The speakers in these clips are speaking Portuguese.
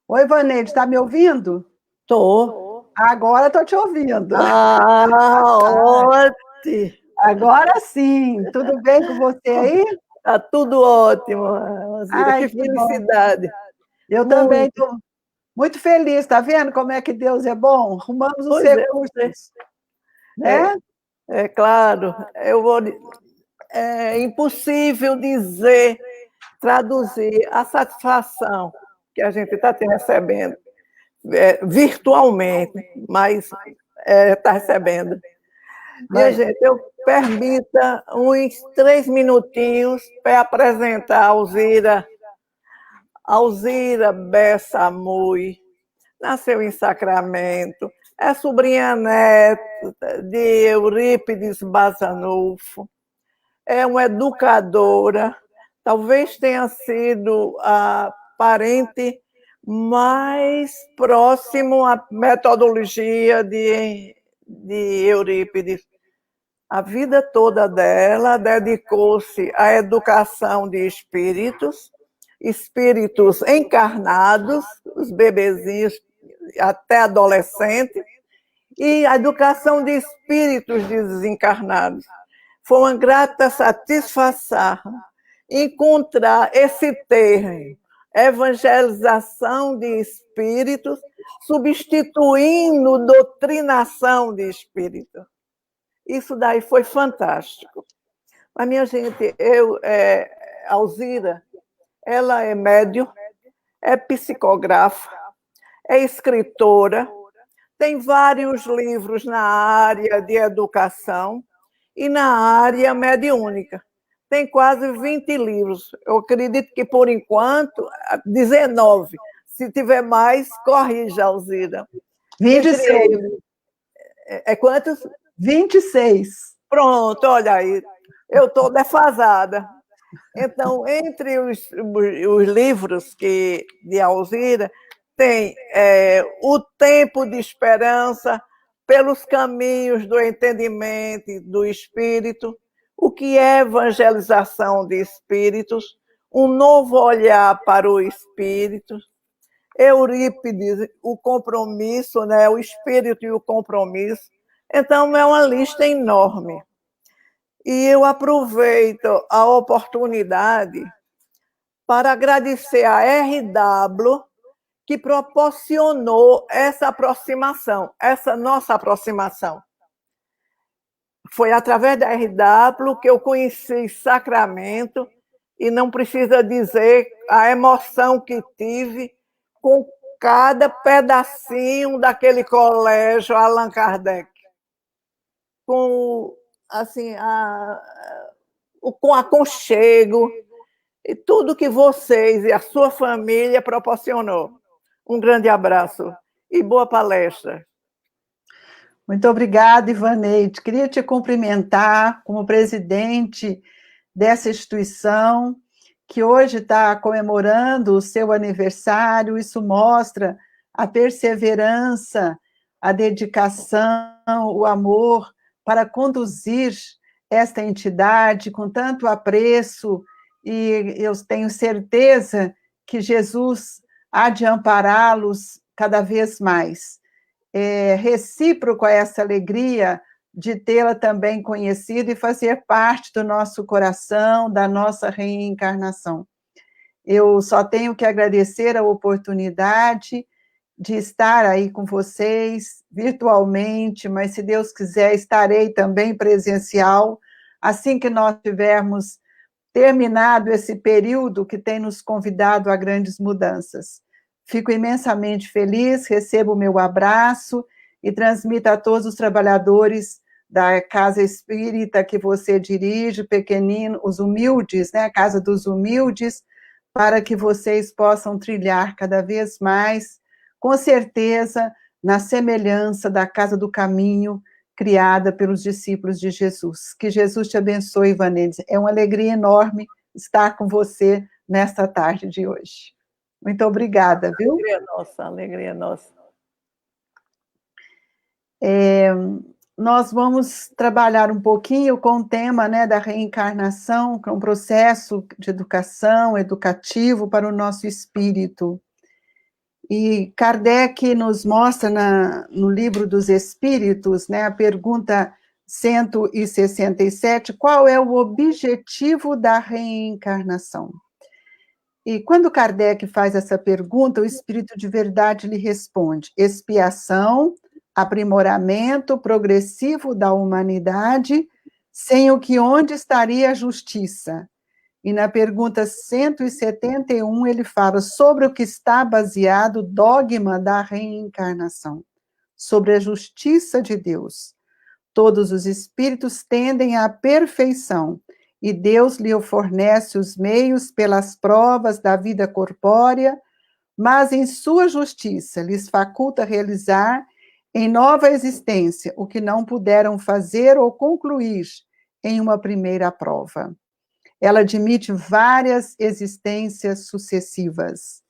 Oi, Vaneide, está me ouvindo? Tô. Agora estou te ouvindo. Ótimo! Agora sim. Tudo bem com você aí? Tá tudo ótimo, Alzira. Ai, Que que bom. felicidade. Eu também estou muito feliz. Está vendo como é que Deus é bom? Arrumamos os Pois é, recursos, né? é claro. É impossível dizer, traduzir a satisfação que a gente está recebendo virtualmente, mas está recebendo. Minha gente, eu permita uns 3 minutinhos para apresentar a Alzira. Alzira Bessa Mui nasceu em Sacramento, é sobrinha neta de Eurípides Bazanufo, é uma educadora, talvez tenha sido a parente mais próximo à metodologia de Eurípides. A vida toda dela dedicou-se à educação de espíritos, espíritos encarnados, os bebezinhos até adolescentes, e a educação de espíritos desencarnados. Foi uma grata satisfação encontrar esse termo, evangelização de espíritos, substituindo doutrinação de espíritos. Isso daí foi fantástico. Mas, minha gente, Alzira, ela é médium, é psicografa, é escritora, tem vários livros na área de educação e na área mediúnica. Tem quase 20 livros. Eu acredito que, por enquanto, 19. Se tiver mais, corrija, Alzira. 26. Quantos? 26. Pronto, olha aí. Eu estou defasada. Então, entre os livros de Alzira, tem O Tempo de Esperança, Pelos Caminhos do Entendimento do Espírito, O que é Evangelização de Espíritos, Um Novo Olhar para o Espírito, Eurípides, O Compromisso, né? O Espírito e o Compromisso. Então, é uma lista enorme. E eu aproveito a oportunidade para agradecer a RW, que proporcionou essa aproximação, essa nossa aproximação. Foi através da RW que eu conheci Sacramento, e não precisa dizer a emoção que tive com cada pedacinho daquele colégio Allan Kardec. Com assim, com aconchego e tudo que vocês e a sua família proporcionou. Um grande abraço e boa palestra. Muito obrigada, Ivaneide. Queria te cumprimentar como presidente dessa instituição, que hoje está comemorando o seu aniversário. Isso mostra a perseverança, a dedicação, o amor para conduzir esta entidade com tanto apreço, e eu tenho certeza que Jesus há de ampará-los cada vez mais. É recíproco a essa alegria de tê-la também conhecido e fazer parte do nosso coração, da nossa reencarnação. Eu só tenho que agradecer a oportunidade de estar aí com vocês, virtualmente, mas se Deus quiser, estarei também presencial, assim que nós tivermos terminado esse período que tem nos convidado a grandes mudanças. Fico imensamente feliz, recebo o meu abraço e transmito a todos os trabalhadores da Casa Espírita que você dirige, pequenino, os humildes, né, a Casa dos Humildes, para que vocês possam trilhar cada vez mais, com certeza, na semelhança da Casa do Caminho, criada pelos discípulos de Jesus. Que Jesus te abençoe, Ivaneide. É uma alegria enorme estar com você nesta tarde de hoje. Muito obrigada, viu? Alegria nossa, alegria nossa. nós vamos trabalhar um pouquinho com o tema, né, da reencarnação, que é um processo de educação, educativo para o nosso espírito. E Kardec nos mostra no Livro dos Espíritos, né, a pergunta 167, qual é o objetivo da reencarnação? E quando Kardec faz essa pergunta, o Espírito de Verdade lhe responde: expiação, aprimoramento progressivo da humanidade, sem o que onde estaria a justiça? E na pergunta 171, ele fala sobre o que está baseado o dogma da reencarnação, sobre a justiça de Deus. Todos os espíritos tendem à perfeição, e Deus lhe fornece os meios pelas provas da vida corpórea, mas em sua justiça lhes faculta realizar em nova existência o que não puderam fazer ou concluir em uma primeira prova. Ela admite várias existências sucessivas.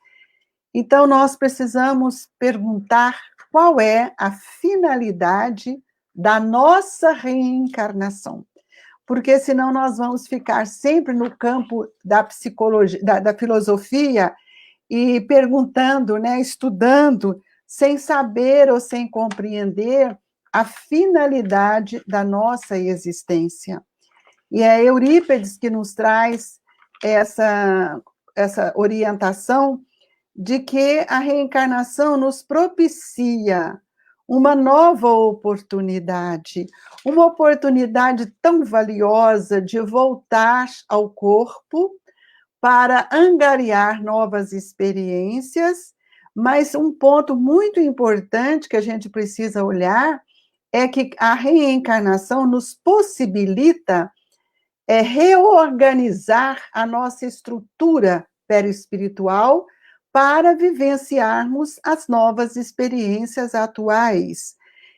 Então, nós precisamos perguntar qual é a finalidade da nossa reencarnação. Porque senão nós vamos ficar sempre no campo da psicologia, da filosofia, e perguntando, né, estudando, sem saber ou sem compreender a finalidade da nossa existência. E é Eurípides que nos traz essa orientação de que a reencarnação nos propicia uma nova oportunidade, uma oportunidade tão valiosa de voltar ao corpo para angariar novas experiências, mas um ponto muito importante que a gente precisa olhar é que a reencarnação nos possibilita reorganizar a nossa estrutura perispiritual para vivenciarmos as novas experiências atuais.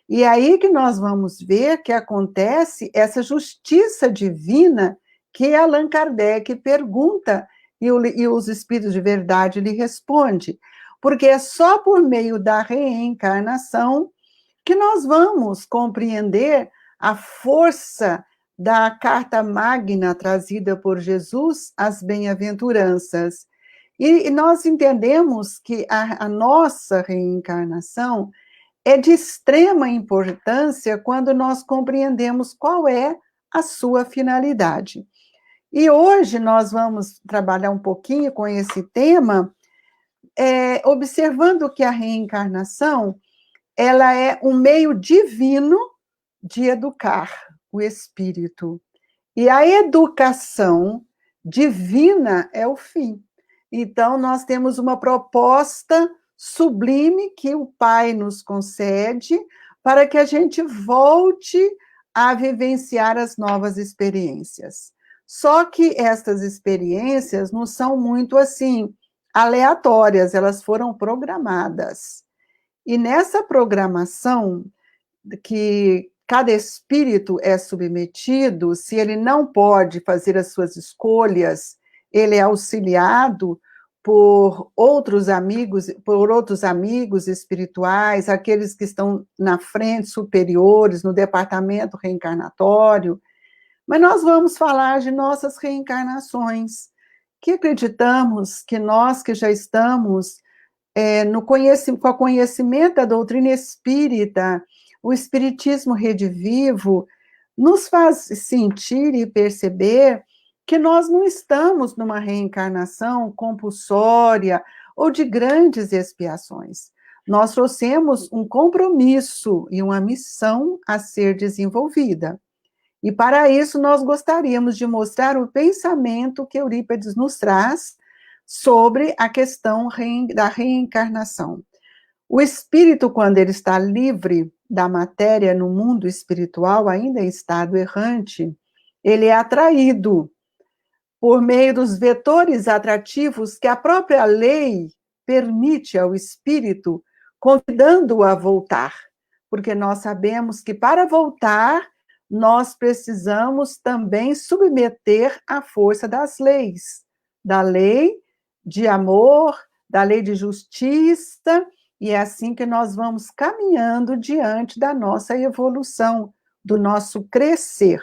E é aí que nós vamos ver que acontece essa justiça divina que Allan Kardec pergunta e os Espíritos de Verdade lhe respondem. Porque é só por meio da reencarnação que nós vamos compreender a força da carta magna trazida por Jesus, as bem-aventuranças. E nós entendemos que a nossa reencarnação é de extrema importância quando nós compreendemos qual é a sua finalidade. E hoje nós vamos trabalhar um pouquinho com esse tema, observando que a reencarnação ela é um meio divino de educar o espírito. E a educação divina é o fim. Então, nós temos uma proposta sublime que o Pai nos concede para que a gente volte a vivenciar as novas experiências. Só que estas experiências não são muito assim aleatórias, elas foram programadas. E nessa programação que cada espírito é submetido, se ele não pode fazer as suas escolhas, ele é auxiliado por outros amigos espirituais, aqueles que estão na frente, superiores, no departamento reencarnatório. Mas nós vamos falar de nossas reencarnações, que acreditamos que nós que já estamos com o conhecimento da doutrina espírita, o Espiritismo Rede Vivo, nos faz sentir e perceber que nós não estamos numa reencarnação compulsória ou de grandes expiações. Nós trouxemos um compromisso e uma missão a ser desenvolvida. E para isso nós gostaríamos de mostrar o pensamento que Eurípides nos traz sobre a questão da reencarnação. O espírito, quando ele está livre da matéria no mundo espiritual, ainda em estado errante, ele é atraído por meio dos vetores atrativos que a própria lei permite ao espírito, convidando-o a voltar. Porque nós sabemos que para voltar, nós precisamos também submeter à força das leis, da lei de amor, da lei de justiça, e é assim que nós vamos caminhando diante da nossa evolução, do nosso crescer.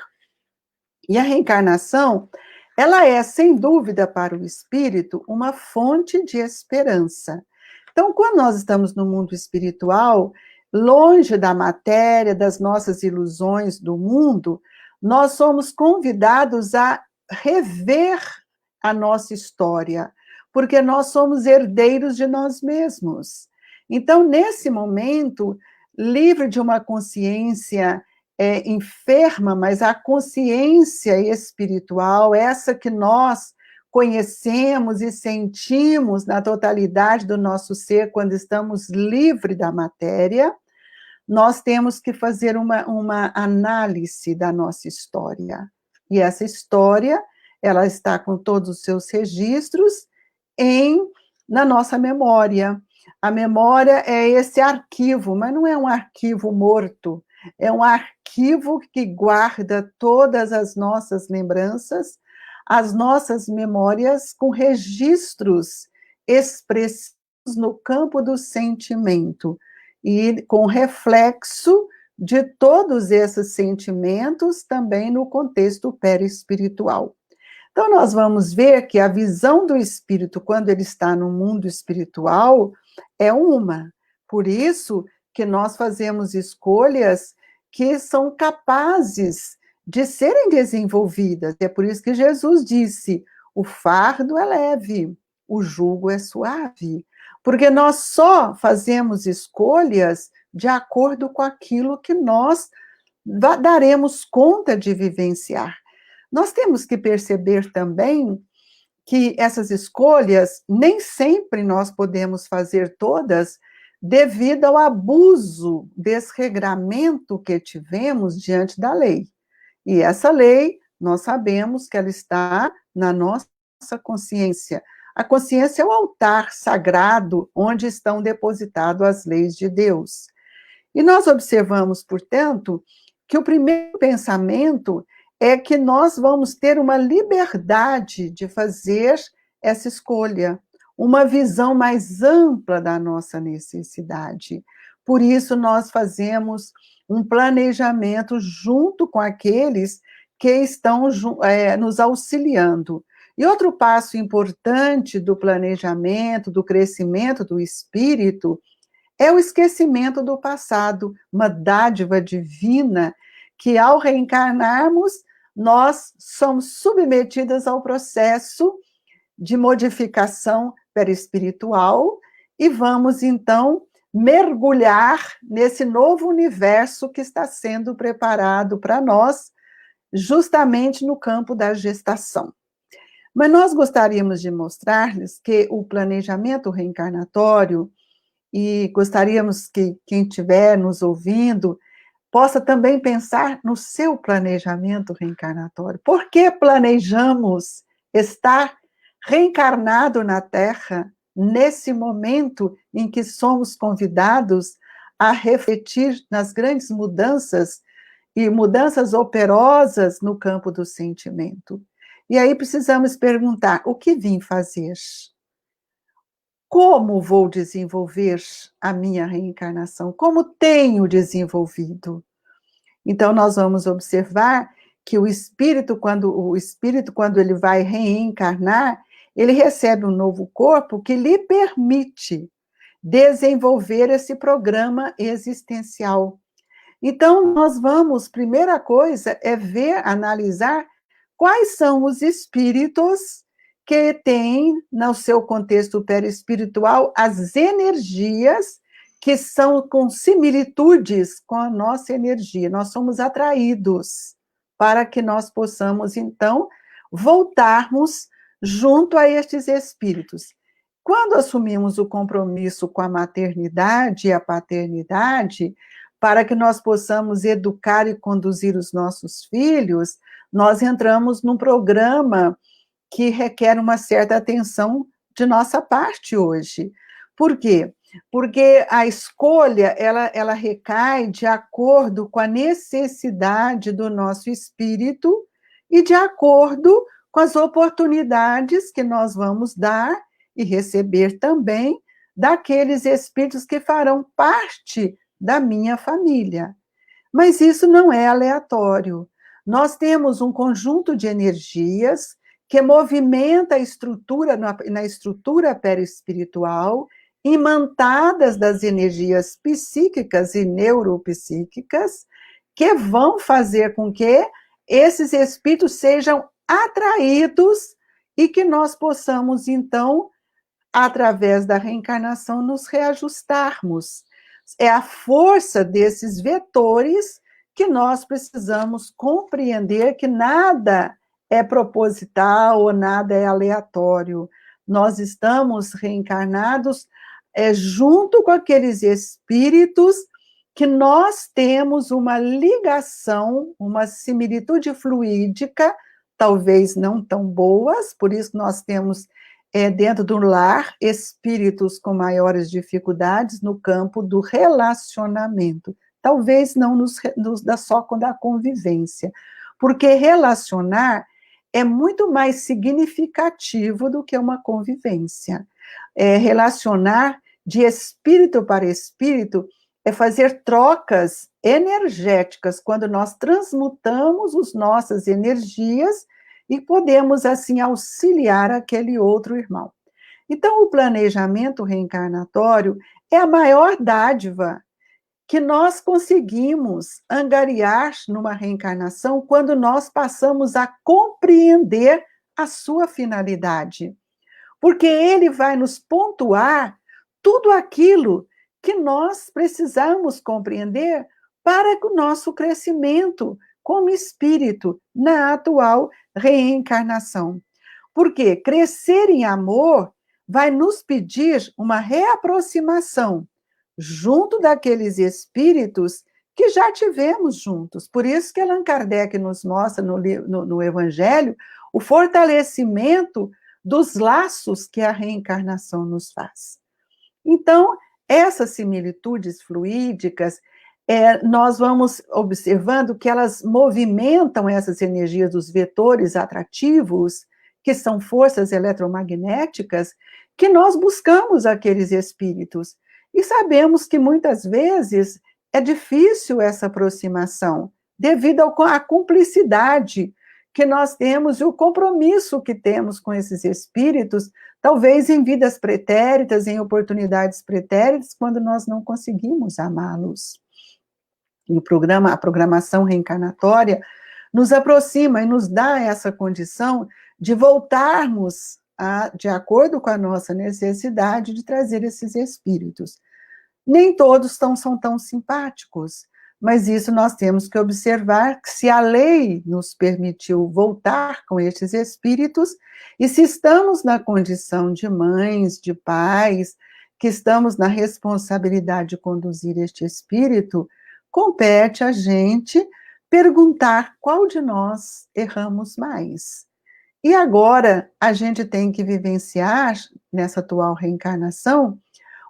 E a reencarnação, ela é, sem dúvida, para o espírito, uma fonte de esperança. Então, quando nós estamos no mundo espiritual, longe da matéria, das nossas ilusões do mundo, nós somos convidados a rever a nossa história, porque nós somos herdeiros de nós mesmos. Então, nesse momento, livre de uma consciência enferma, mas a consciência espiritual, essa que nós conhecemos e sentimos na totalidade do nosso ser quando estamos livres da matéria, nós temos que fazer uma análise da nossa história. E essa história, ela está com todos os seus registros na nossa memória. A memória é esse arquivo, mas não é um arquivo morto, é um arquivo que guarda todas as nossas lembranças, as nossas memórias com registros expressivos no campo do sentimento e com reflexo de todos esses sentimentos também no contexto perispiritual. Então, nós vamos ver que a visão do espírito, quando ele está no mundo espiritual, é uma. Por isso que nós fazemos escolhas que são capazes de serem desenvolvidas. É por isso que Jesus disse: o fardo é leve, o jugo é suave. Porque nós só fazemos escolhas de acordo com aquilo que nós daremos conta de vivenciar. Nós temos que perceber também que essas escolhas, nem sempre nós podemos fazer todas, devido ao abuso, desregramento que tivemos diante da lei. E essa lei, nós sabemos que ela está na nossa consciência. A consciência é o altar sagrado onde estão depositadas as leis de Deus. E nós observamos, portanto, que o primeiro pensamento é que nós vamos ter uma liberdade de fazer essa escolha, uma visão mais ampla da nossa necessidade. Por isso, nós fazemos um planejamento junto com aqueles que estão nos auxiliando. E outro passo importante do planejamento, do crescimento do espírito, é o esquecimento do passado, uma dádiva divina que, ao reencarnarmos, nós somos submetidas ao processo de modificação perispiritual e vamos, então, mergulhar nesse novo universo que está sendo preparado para nós, justamente no campo da gestação. Mas nós gostaríamos de mostrar-lhes que o planejamento reencarnatório, e gostaríamos que quem estiver nos ouvindo possa também pensar no seu planejamento reencarnatório. Por que planejamos estar reencarnado na Terra nesse momento em que somos convidados a refletir nas grandes mudanças e mudanças operosas no campo do sentimento? E aí precisamos perguntar: o que vim fazer? Como vou desenvolver a minha reencarnação? Como tenho desenvolvido? Então, nós vamos observar que o espírito, quando ele vai reencarnar, ele recebe um novo corpo que lhe permite desenvolver esse programa existencial. Então, nós vamos, primeira coisa, é analisar quais são os espíritos que têm, no seu contexto perispiritual, as energias que são com similitudes com a nossa energia. Nós somos atraídos para que nós possamos, então, voltarmos junto a estes espíritos. Quando assumimos o compromisso com a maternidade e a paternidade, para que nós possamos educar e conduzir os nossos filhos, nós entramos num programa que requer uma certa atenção de nossa parte hoje. Por quê? Porque a escolha, ela recai de acordo com a necessidade do nosso espírito e de acordo com as oportunidades que nós vamos dar e receber também daqueles espíritos que farão parte da minha família. Mas isso não é aleatório. Nós temos um conjunto de energias que movimenta a estrutura, na estrutura perispiritual, imantadas das energias psíquicas e neuropsíquicas, que vão fazer com que esses espíritos sejam atraídos e que nós possamos, então, através da reencarnação, nos reajustarmos. É a força desses vetores que nós precisamos compreender que nada é proposital ou nada é aleatório. Nós estamos reencarnados junto com aqueles espíritos que nós temos uma ligação, uma similitude fluídica, talvez não tão boas, por isso nós temos dentro do lar espíritos com maiores dificuldades no campo do relacionamento. Talvez não só da convivência, porque relacionar é muito mais significativo do que uma convivência. Relacionar de espírito para espírito é fazer trocas energéticas, quando nós transmutamos as nossas energias e podemos, assim, auxiliar aquele outro irmão. Então, o planejamento reencarnatório é a maior dádiva que nós conseguimos angariar numa reencarnação quando nós passamos a compreender a sua finalidade. Porque ele vai nos pontuar tudo aquilo que nós precisamos compreender para o nosso crescimento como espírito na atual reencarnação. Porque crescer em amor vai nos pedir uma reaproximação junto daqueles espíritos que já tivemos juntos. Por isso que Allan Kardec nos mostra no Evangelho o fortalecimento dos laços que a reencarnação nos faz. Então, essas similitudes fluídicas, nós vamos observando que elas movimentam essas energias dos vetores atrativos, que são forças eletromagnéticas, que nós buscamos aqueles espíritos. E sabemos que muitas vezes é difícil essa aproximação, devido à cumplicidade que nós temos e o compromisso que temos com esses espíritos, talvez em vidas pretéritas, em oportunidades pretéritas, quando nós não conseguimos amá-los. E a programação reencarnatória nos aproxima e nos dá essa condição de voltarmos de acordo com a nossa necessidade de trazer esses espíritos. Nem todos são tão simpáticos, mas isso nós temos que observar, que se a lei nos permitiu voltar com estes espíritos, e se estamos na condição de mães, de pais, que estamos na responsabilidade de conduzir este espírito, compete a gente perguntar qual de nós erramos mais. E agora a gente tem que vivenciar, nessa atual reencarnação,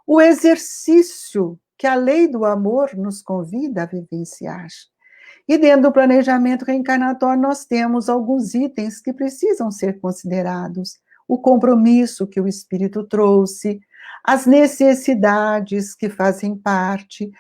o exercício que a lei do amor nos convida a vivenciar. E dentro do planejamento reencarnatório nós temos alguns itens que precisam ser considerados. O compromisso que o espírito trouxe, as necessidades que fazem parte.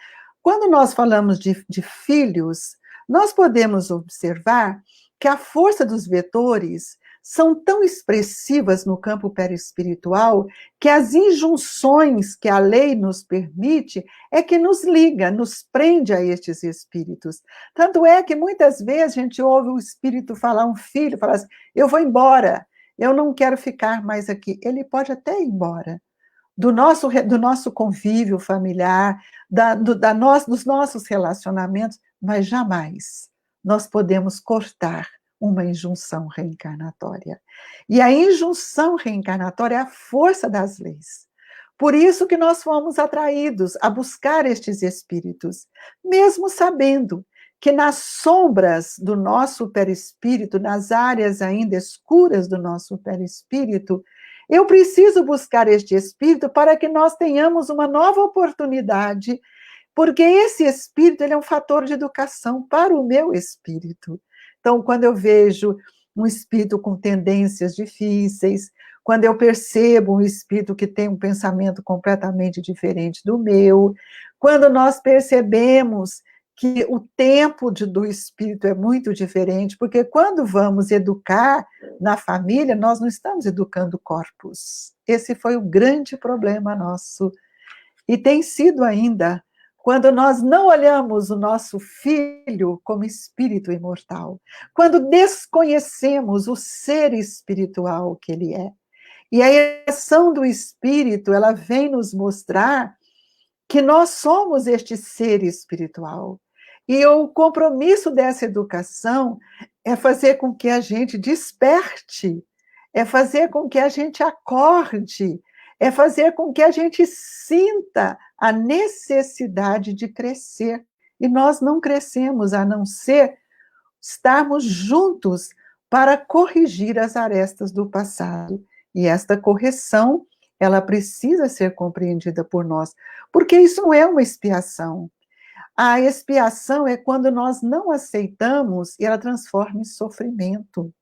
Quando nós falamos de filhos, nós podemos observar que a força dos vetores são tão expressivas no campo perispiritual que as injunções que a lei nos permite é que nos liga, nos prende a estes espíritos. Tanto é que muitas vezes a gente ouve o espírito falar, um filho falar assim, eu vou embora, eu não quero ficar mais aqui. Ele pode até ir embora. Do nosso convívio familiar, dos nossos relacionamentos, mas jamais nós podemos cortar uma injunção reencarnatória. E a injunção reencarnatória é a força das leis. Por isso que nós fomos atraídos a buscar estes espíritos, mesmo sabendo que nas sombras do nosso perispírito, nas áreas ainda escuras do nosso perispírito, eu preciso buscar este espírito para que nós tenhamos uma nova oportunidade, porque esse espírito ele é um fator de educação para o meu espírito. Então, quando eu vejo um espírito com tendências difíceis, quando eu percebo um espírito que tem um pensamento completamente diferente do meu, quando nós percebemos que o tempo do espírito é muito diferente, porque quando vamos educar na família, nós não estamos educando corpos. Esse foi o grande problema nosso. E tem sido ainda, quando nós não olhamos o nosso filho como espírito imortal, quando desconhecemos o ser espiritual que ele é. E a ação do espírito, ela vem nos mostrar que nós somos este ser espiritual. E o compromisso dessa educação é fazer com que a gente desperte, é fazer com que a gente acorde, é fazer com que a gente sinta a necessidade de crescer. E nós não crescemos a não ser estarmos juntos para corrigir as arestas do passado. E esta correção, ela precisa ser compreendida por nós, porque isso não é uma expiação. A expiação é quando nós não aceitamos e ela transforma em sofrimento.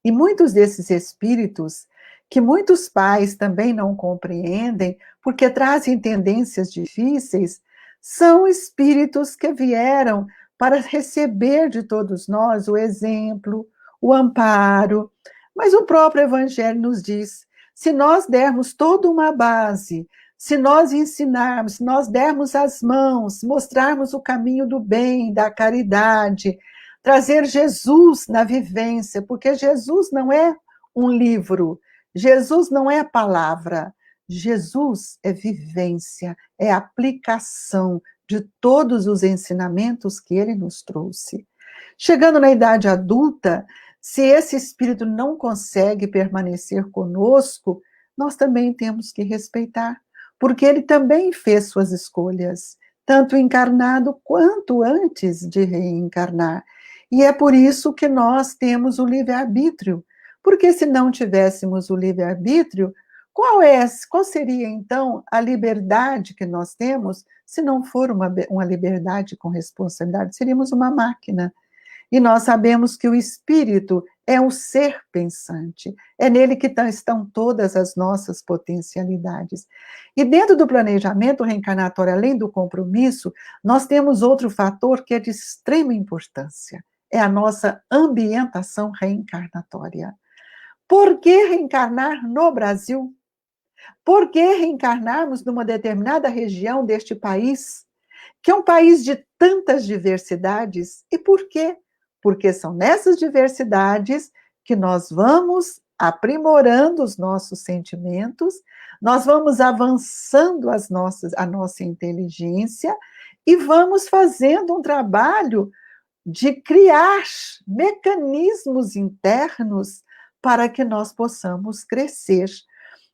E muitos desses espíritos, que muitos pais também não compreendem, porque trazem tendências difíceis, são espíritos que vieram para receber de todos nós o exemplo, o amparo. Mas o próprio Evangelho nos diz, se nós dermos toda uma base, se nós ensinarmos, se nós dermos as mãos, mostrarmos o caminho do bem, da caridade, trazer Jesus na vivência, porque Jesus não é um livro, Jesus não é palavra, Jesus é vivência, é aplicação de todos os ensinamentos que ele nos trouxe. Chegando na idade adulta, se esse espírito não consegue permanecer conosco, nós também temos que respeitar, porque ele também fez suas escolhas, tanto encarnado quanto antes de reencarnar. E é por isso que nós temos o livre-arbítrio, porque se não tivéssemos o livre-arbítrio, qual seria então a liberdade que nós temos, se não for uma liberdade com responsabilidade? Seríamos uma máquina. E nós sabemos que o espírito é um ser pensante, é nele que estão todas as nossas potencialidades. E dentro do planejamento reencarnatório, além do compromisso, nós temos outro fator que é de extrema importância, é a nossa ambientação reencarnatória. Por que reencarnar no Brasil? Por que reencarnarmos numa determinada região deste país, que é um país de tantas diversidades? E por quê? Porque são nessas diversidades que nós vamos aprimorando os nossos sentimentos, nós vamos avançando a nossa inteligência e vamos fazendo um trabalho de criar mecanismos internos para que nós possamos crescer.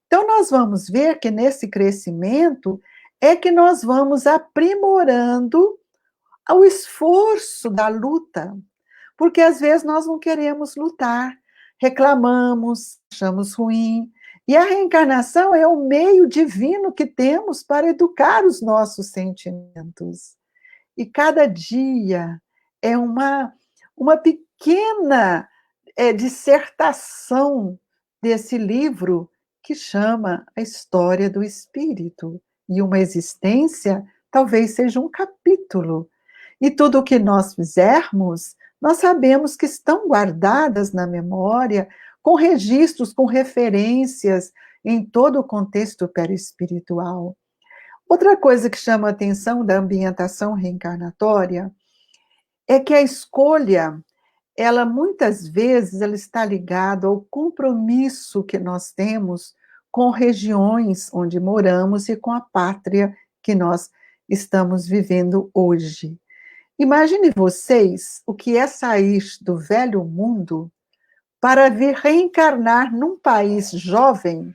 Então, nós vamos ver que nesse crescimento é que nós vamos aprimorando o esforço da luta, porque às vezes nós não queremos lutar, reclamamos, achamos ruim, e a reencarnação é o meio divino que temos para educar os nossos sentimentos. E cada dia é uma pequena dissertação desse livro que chama A História do Espírito. E uma existência talvez seja um capítulo. E tudo o que nós fizermos, nós sabemos que estão guardadas na memória, com registros, com referências em todo o contexto perispiritual. Outra coisa que chama a atenção da ambientação reencarnatória é que a escolha, ela muitas vezes ela está ligada ao compromisso que nós temos com regiões onde moramos e com a pátria que nós estamos vivendo hoje. Imagine vocês o que é sair do velho mundo para vir reencarnar num país jovem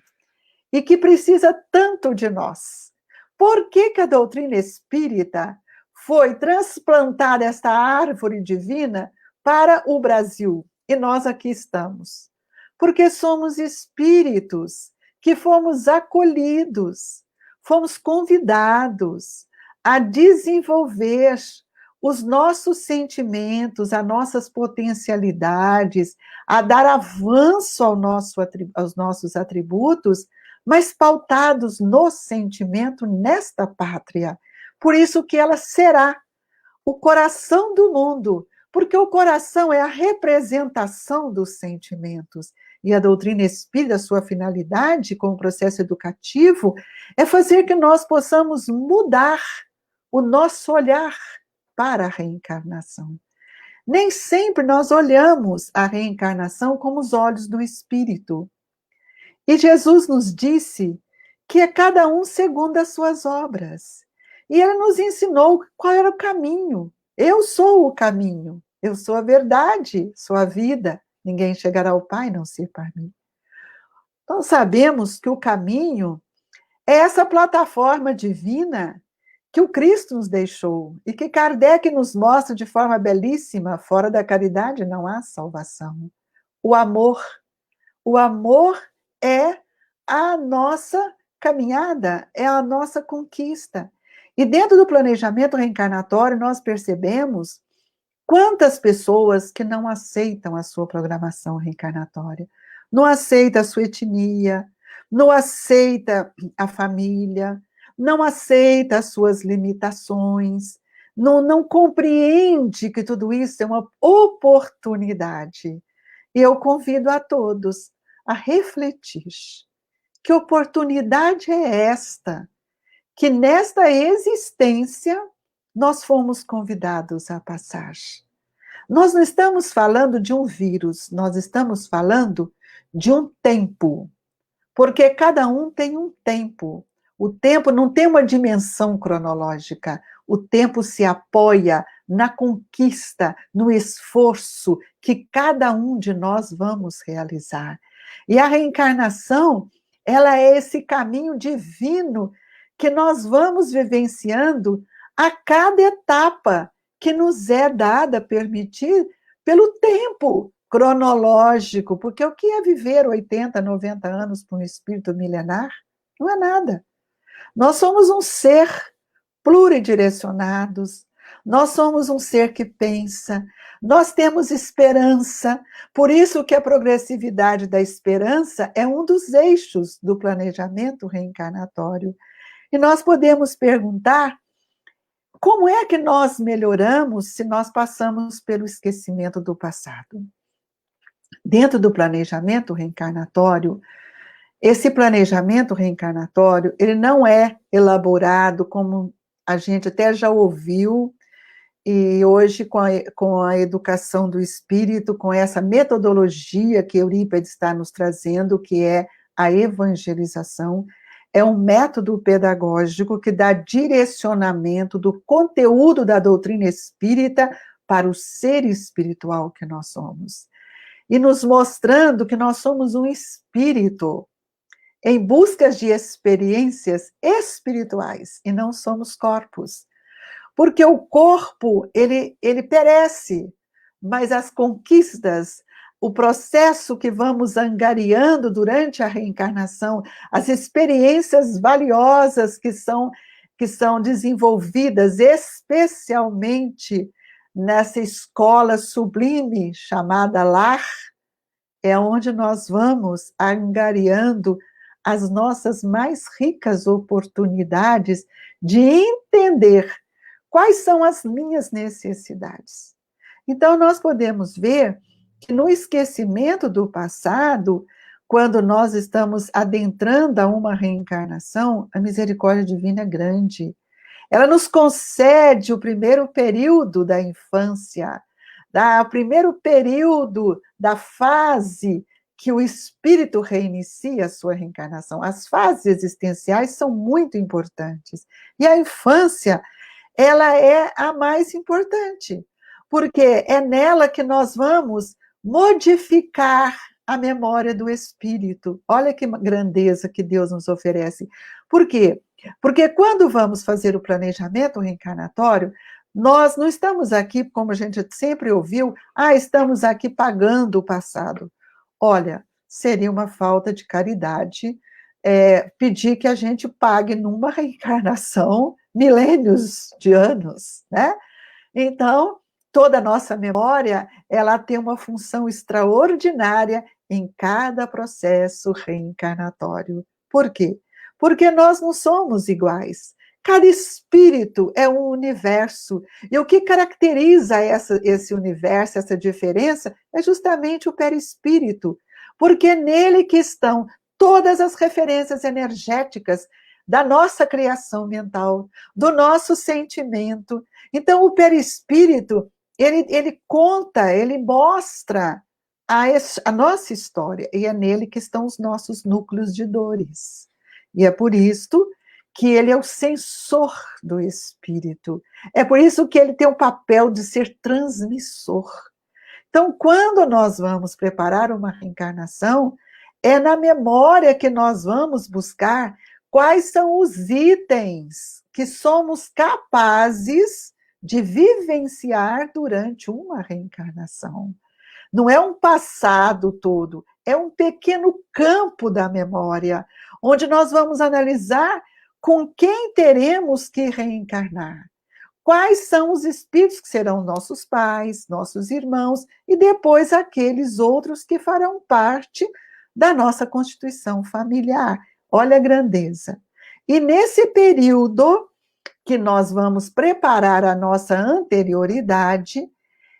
e que precisa tanto de nós. Por que a doutrina espírita foi transplantar esta árvore divina para o Brasil? E nós aqui estamos. Porque somos espíritos que fomos acolhidos, fomos convidados a desenvolver os nossos sentimentos, as nossas potencialidades, a dar avanço aos nossos atributos, mas pautados no sentimento nesta pátria. Por isso que ela será o coração do mundo, porque o coração é a representação dos sentimentos. E a doutrina espírita, sua finalidade com o processo educativo, é fazer que nós possamos mudar o nosso olhar para a reencarnação. Nem sempre nós olhamos a reencarnação como os olhos do espírito. E Jesus nos disse que é cada um segundo as suas obras. E ele nos ensinou qual era o caminho. Eu sou o caminho, eu sou a verdade, sou a vida. Ninguém chegará ao Pai não ser por mim. Então sabemos que o caminho é essa plataforma divina que o Cristo nos deixou e que Kardec nos mostra de forma belíssima: fora da caridade não há salvação. O amor é a nossa caminhada, é a nossa conquista. E dentro do planejamento reencarnatório, nós percebemos quantas pessoas que não aceitam a sua programação reencarnatória, não aceita a sua etnia, não aceita a família, não aceita as suas limitações, não compreende que tudo isso é uma oportunidade. E eu convido a todos a refletir. Que oportunidade é esta? Que nesta existência nós fomos convidados a passar. Nós não estamos falando de um vírus, nós estamos falando de um tempo. Porque cada um tem um tempo. O tempo não tem uma dimensão cronológica. O tempo se apoia na conquista, no esforço que cada um de nós vamos realizar. E a reencarnação, ela é esse caminho divino que nós vamos vivenciando a cada etapa que nos é dada, permitir, pelo tempo cronológico, porque o que é viver 80, 90 anos para um espírito milenar? Não é nada. Nós somos um ser pluridirecionados, nós somos um ser que pensa, nós temos esperança, por isso que a progressividade da esperança é um dos eixos do planejamento reencarnatório. E nós podemos perguntar: como é que nós melhoramos se nós passamos pelo esquecimento do passado? Dentro do planejamento reencarnatório, esse planejamento reencarnatório, ele não é elaborado como a gente até já ouviu, e hoje com a educação do espírito, com essa metodologia que Eurípides está nos trazendo, que é a evangelização, é um método pedagógico que dá direcionamento do conteúdo da doutrina espírita para o ser espiritual que nós somos. E nos mostrando que nós somos um espírito em busca de experiências espirituais e não somos corpos. Porque o corpo, ele perece, mas as conquistas, o processo que vamos angariando durante a reencarnação, as experiências valiosas que são desenvolvidas especialmente nessa escola sublime chamada lar, é onde nós vamos angariando as nossas mais ricas oportunidades de entender quais são as minhas necessidades. Então, nós podemos ver que no esquecimento do passado, quando nós estamos adentrando a uma reencarnação, a misericórdia divina é grande. Ela nos concede o primeiro período da infância, o primeiro período da fase que o espírito reinicia a sua reencarnação. As fases existenciais são muito importantes. E a infância, ela é a mais importante, porque é nela que nós vamos modificar a memória do espírito. Olha que grandeza que Deus nos oferece. Por quê? Porque quando vamos fazer o planejamento reencarnatório, nós não estamos aqui, como a gente sempre ouviu, estamos aqui pagando o passado. Olha, seria uma falta de caridade pedir que a gente pague numa reencarnação milênios de anos, né? Então, toda a nossa memória, ela tem uma função extraordinária em cada processo reencarnatório. Por quê? Porque nós não somos iguais. Cada espírito é um universo. E o que caracteriza esse universo, essa diferença, é justamente o perispírito. Porque é nele que estão todas as referências energéticas da nossa criação mental, do nosso sentimento. Então, o perispírito, ele conta, ele mostra a nossa história, e é nele que estão os nossos núcleos de dores. E é por isso que ele é o sensor do espírito. É por isso que ele tem o papel de ser transmissor. Então, quando nós vamos preparar uma reencarnação, é na memória que nós vamos buscar quais são os itens que somos capazes de vivenciar durante uma reencarnação. Não é um passado todo, é um pequeno campo da memória, onde nós vamos analisar com quem teremos que reencarnar. Quais são os espíritos que serão nossos pais, nossos irmãos, e depois aqueles outros que farão parte da nossa constituição familiar. Olha a grandeza. E nesse período que nós vamos preparar a nossa anterioridade,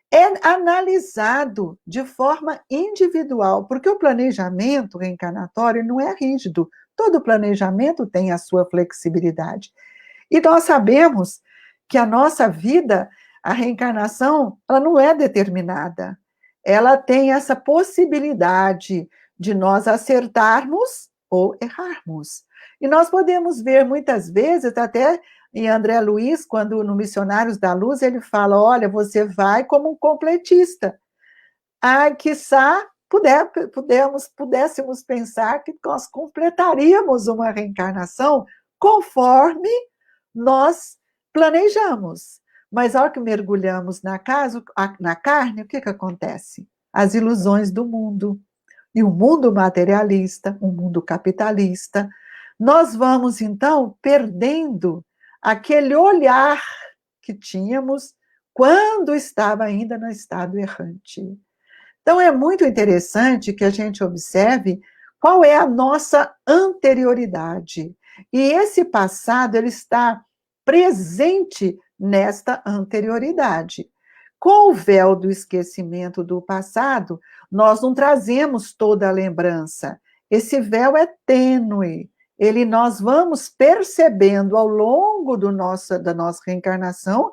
é analisado de forma individual, porque o planejamento reencarnatório não é rígido. Todo planejamento tem a sua flexibilidade. E nós sabemos que a nossa vida, a reencarnação, ela não é determinada. Ela tem essa possibilidade de nós acertarmos ou errarmos. E nós podemos ver muitas vezes, até em André Luiz, quando no Missionários da Luz, ele fala, olha, você vai como um completista. Quiçá pudéssemos pensar que nós completaríamos uma reencarnação conforme nós planejamos. Mas ao que mergulhamos na carne, o que acontece? As ilusões do mundo. E o mundo materialista, o mundo capitalista. Nós vamos, então, perdendo aquele olhar que tínhamos quando estava ainda no estado errante. Então, é muito interessante que a gente observe qual é a nossa anterioridade. E esse passado, ele está presente nesta anterioridade. Com o véu do esquecimento do passado, nós não trazemos toda a lembrança. Esse véu é tênue. Nós vamos percebendo ao longo da nossa reencarnação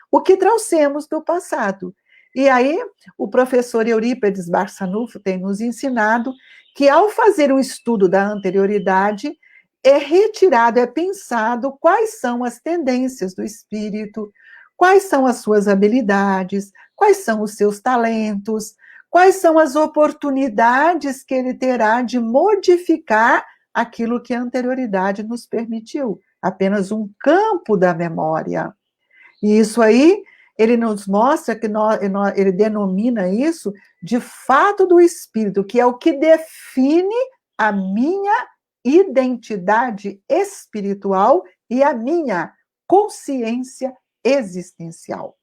o que trouxemos do passado. E aí, o professor Eurípides Barçanufo tem nos ensinado que, ao fazer o estudo da anterioridade, é retirado, é pensado quais são as tendências do espírito, quais são as suas habilidades, quais são os seus talentos, quais são as oportunidades que ele terá de modificar aquilo que a anterioridade nos permitiu, apenas um campo da memória. E isso aí, ele nos mostra que ele denomina isso de fato do espírito, que é o que define a minha identidade espiritual e a minha consciência existencial.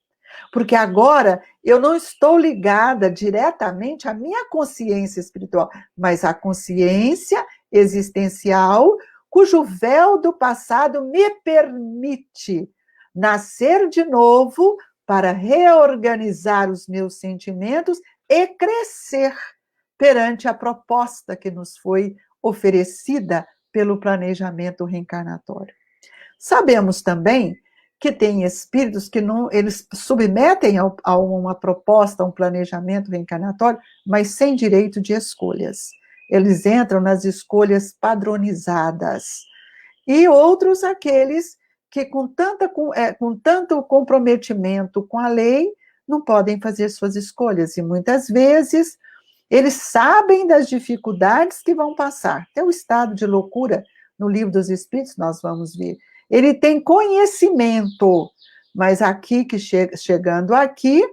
Porque agora eu não estou ligada diretamente à minha consciência espiritual, mas à consciência existencial, cujo véu do passado me permite nascer de novo para reorganizar os meus sentimentos e crescer perante a proposta que nos foi oferecida pelo planejamento reencarnatório. Sabemos também que tem espíritos que não, eles submetem a uma proposta, a um planejamento reencarnatório, mas sem direito de escolhas. Eles entram nas escolhas padronizadas. E outros, aqueles que com tanto comprometimento com a lei, não podem fazer suas escolhas. E muitas vezes, eles sabem das dificuldades que vão passar. Até o estado de loucura, no Livro dos Espíritos, nós vamos ver. Ele tem conhecimento, mas aqui, chegando aqui,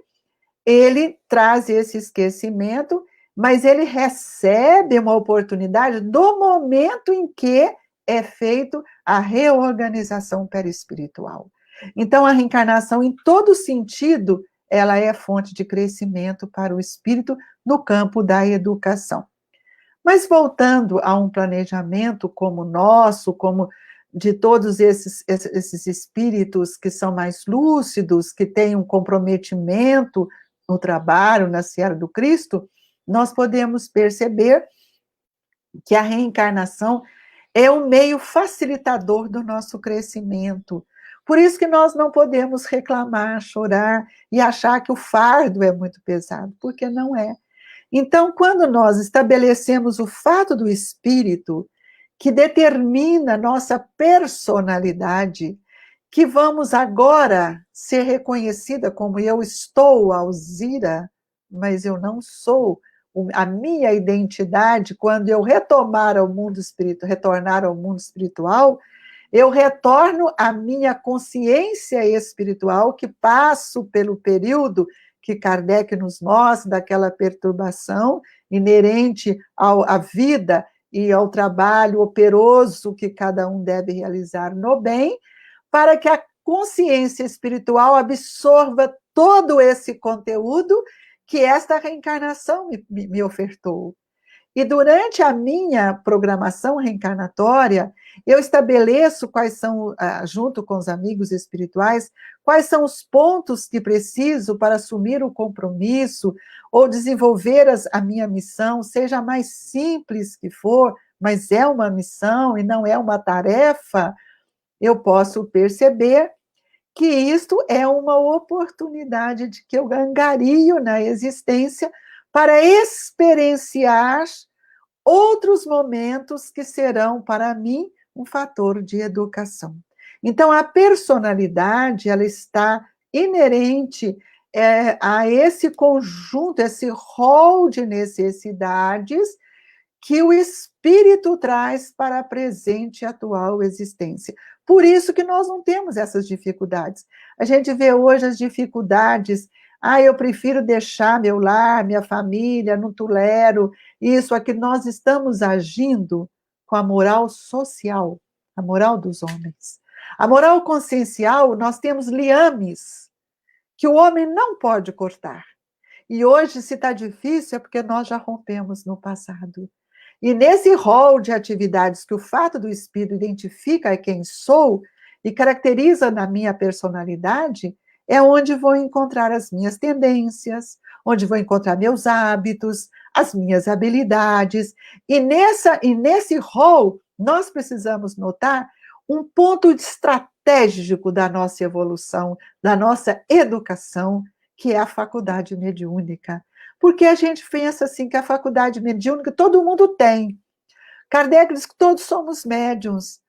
ele traz esse esquecimento, mas ele recebe uma oportunidade do momento em que é feito a reorganização perispiritual. Então, a reencarnação, em todo sentido, ela é fonte de crescimento para o espírito no campo da educação. Mas voltando a um planejamento como o nosso, como de todos esses espíritos que são mais lúcidos, que têm um comprometimento no trabalho, na seara do Cristo, nós podemos perceber que a reencarnação é um meio facilitador do nosso crescimento. Por isso que nós não podemos reclamar, chorar e achar que o fardo é muito pesado, porque não é. Então, quando nós estabelecemos o fato do espírito, que determina nossa personalidade, que vamos agora ser reconhecida como eu estou, Alzira, mas eu não sou. A minha identidade, quando eu retornar ao mundo espiritual, eu retorno à minha consciência espiritual, que passo pelo período que Kardec nos mostra, daquela perturbação inerente à vida e ao trabalho operoso que cada um deve realizar no bem, para que a consciência espiritual absorva todo esse conteúdo que esta reencarnação me ofertou. E durante a minha programação reencarnatória, eu estabeleço quais são, junto com os amigos espirituais, quais são os pontos que preciso para assumir o compromisso ou desenvolver a minha missão, seja mais simples que for, mas é uma missão e não é uma tarefa. Eu posso perceber que isto é uma oportunidade de que eu angario na existência para experienciar outros momentos que serão, para mim, um fator de educação. Então, a personalidade, ela está inerente a esse conjunto, esse rol de necessidades que o espírito traz para a presente e atual existência. Por isso que nós não temos essas dificuldades. A gente vê hoje as dificuldades, eu prefiro deixar meu lar, minha família, não tolero isso, aqui nós estamos agindo com a moral social, a moral dos homens. A moral consciencial, nós temos liames que o homem não pode cortar. E hoje, se está difícil, é porque nós já rompemos no passado. E nesse rol de atividades que o fato do espírito identifica quem sou e caracteriza na minha personalidade, é onde vou encontrar as minhas tendências, onde vou encontrar meus hábitos, as minhas habilidades. E nesse rol, nós precisamos notar um ponto estratégico da nossa evolução, da nossa educação, que é a faculdade mediúnica. Porque a gente pensa assim, que a faculdade mediúnica todo mundo tem. Kardec diz que todos somos médiuns,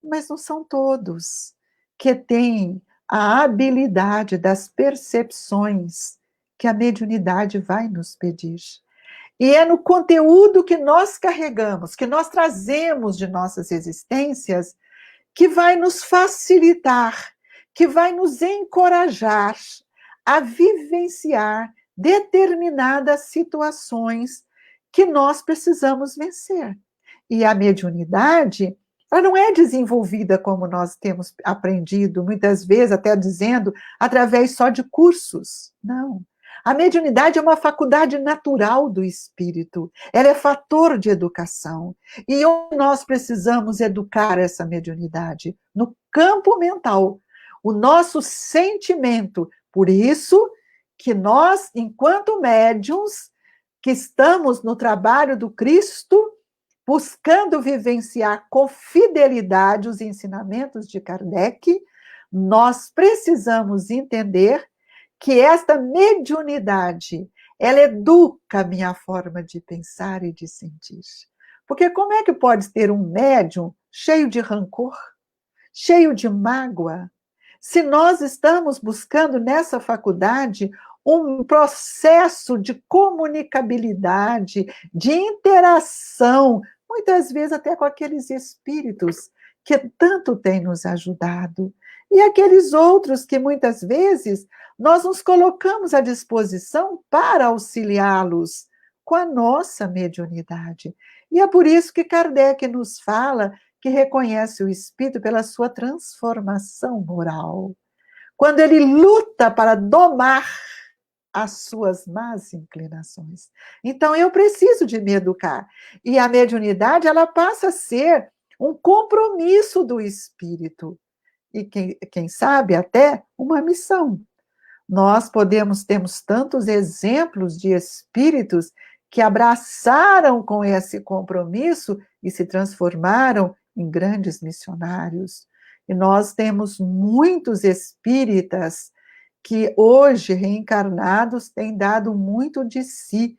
mas não são todos que têm a habilidade das percepções que a mediunidade vai nos pedir. E é no conteúdo que nós carregamos, que nós trazemos de nossas existências, que vai nos facilitar, que vai nos encorajar a vivenciar determinadas situações que nós precisamos vencer. E a mediunidade, ela não é desenvolvida como nós temos aprendido, muitas vezes até dizendo, através só de cursos. Não. A mediunidade é uma faculdade natural do espírito, ela é fator de educação. E nós precisamos educar essa mediunidade no campo mental, o nosso sentimento. Por isso que nós, enquanto médiuns, que estamos no trabalho do Cristo, buscando vivenciar com fidelidade os ensinamentos de Kardec, nós precisamos entender que esta mediunidade, ela educa a minha forma de pensar e de sentir. Porque como é que pode ter um médium cheio de rancor, cheio de mágoa, se nós estamos buscando nessa faculdade um processo de comunicabilidade, de interação, muitas vezes até com aqueles espíritos que tanto têm nos ajudado, e aqueles outros que muitas vezes nós nos colocamos à disposição para auxiliá-los com a nossa mediunidade. E é por isso que Kardec nos fala que reconhece o espírito pela sua transformação moral. Quando ele luta para domar as suas más inclinações. Então, eu preciso de me educar. E a mediunidade, ela passa a ser um compromisso do espírito e, quem sabe, até uma missão. Nós temos tantos exemplos de espíritos que abraçaram com esse compromisso e se transformaram em grandes missionários. E nós temos muitos espíritas que hoje, reencarnados, têm dado muito de si,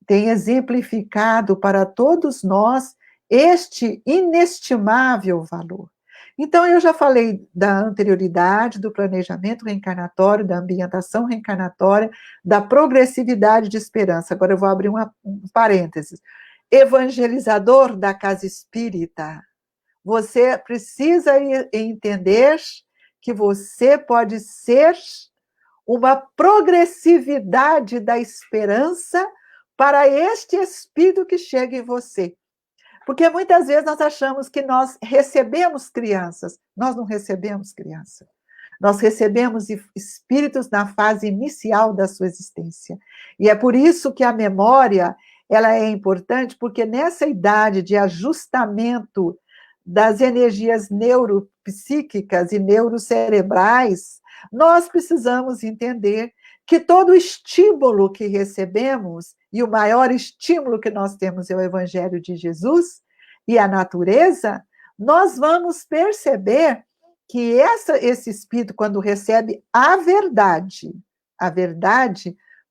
têm exemplificado para todos nós este inestimável valor. Então, eu já falei da anterioridade, do planejamento reencarnatório, da ambientação reencarnatória, da progressividade de esperança. Agora eu vou abrir um parênteses. Evangelizador da casa espírita, você precisa entender que você pode ser uma progressividade da esperança para este espírito que chega em você. Porque muitas vezes nós achamos que nós recebemos crianças. Nós não recebemos criança. Nós recebemos espíritos na fase inicial da sua existência. E é por isso que a memória ela é importante, porque nessa idade de ajustamento das energias neuropsíquicas e neurocerebrais, nós precisamos entender que todo estímulo que recebemos, e o maior estímulo que nós temos é o Evangelho de Jesus e a natureza, nós vamos perceber que esse espírito, quando recebe a verdade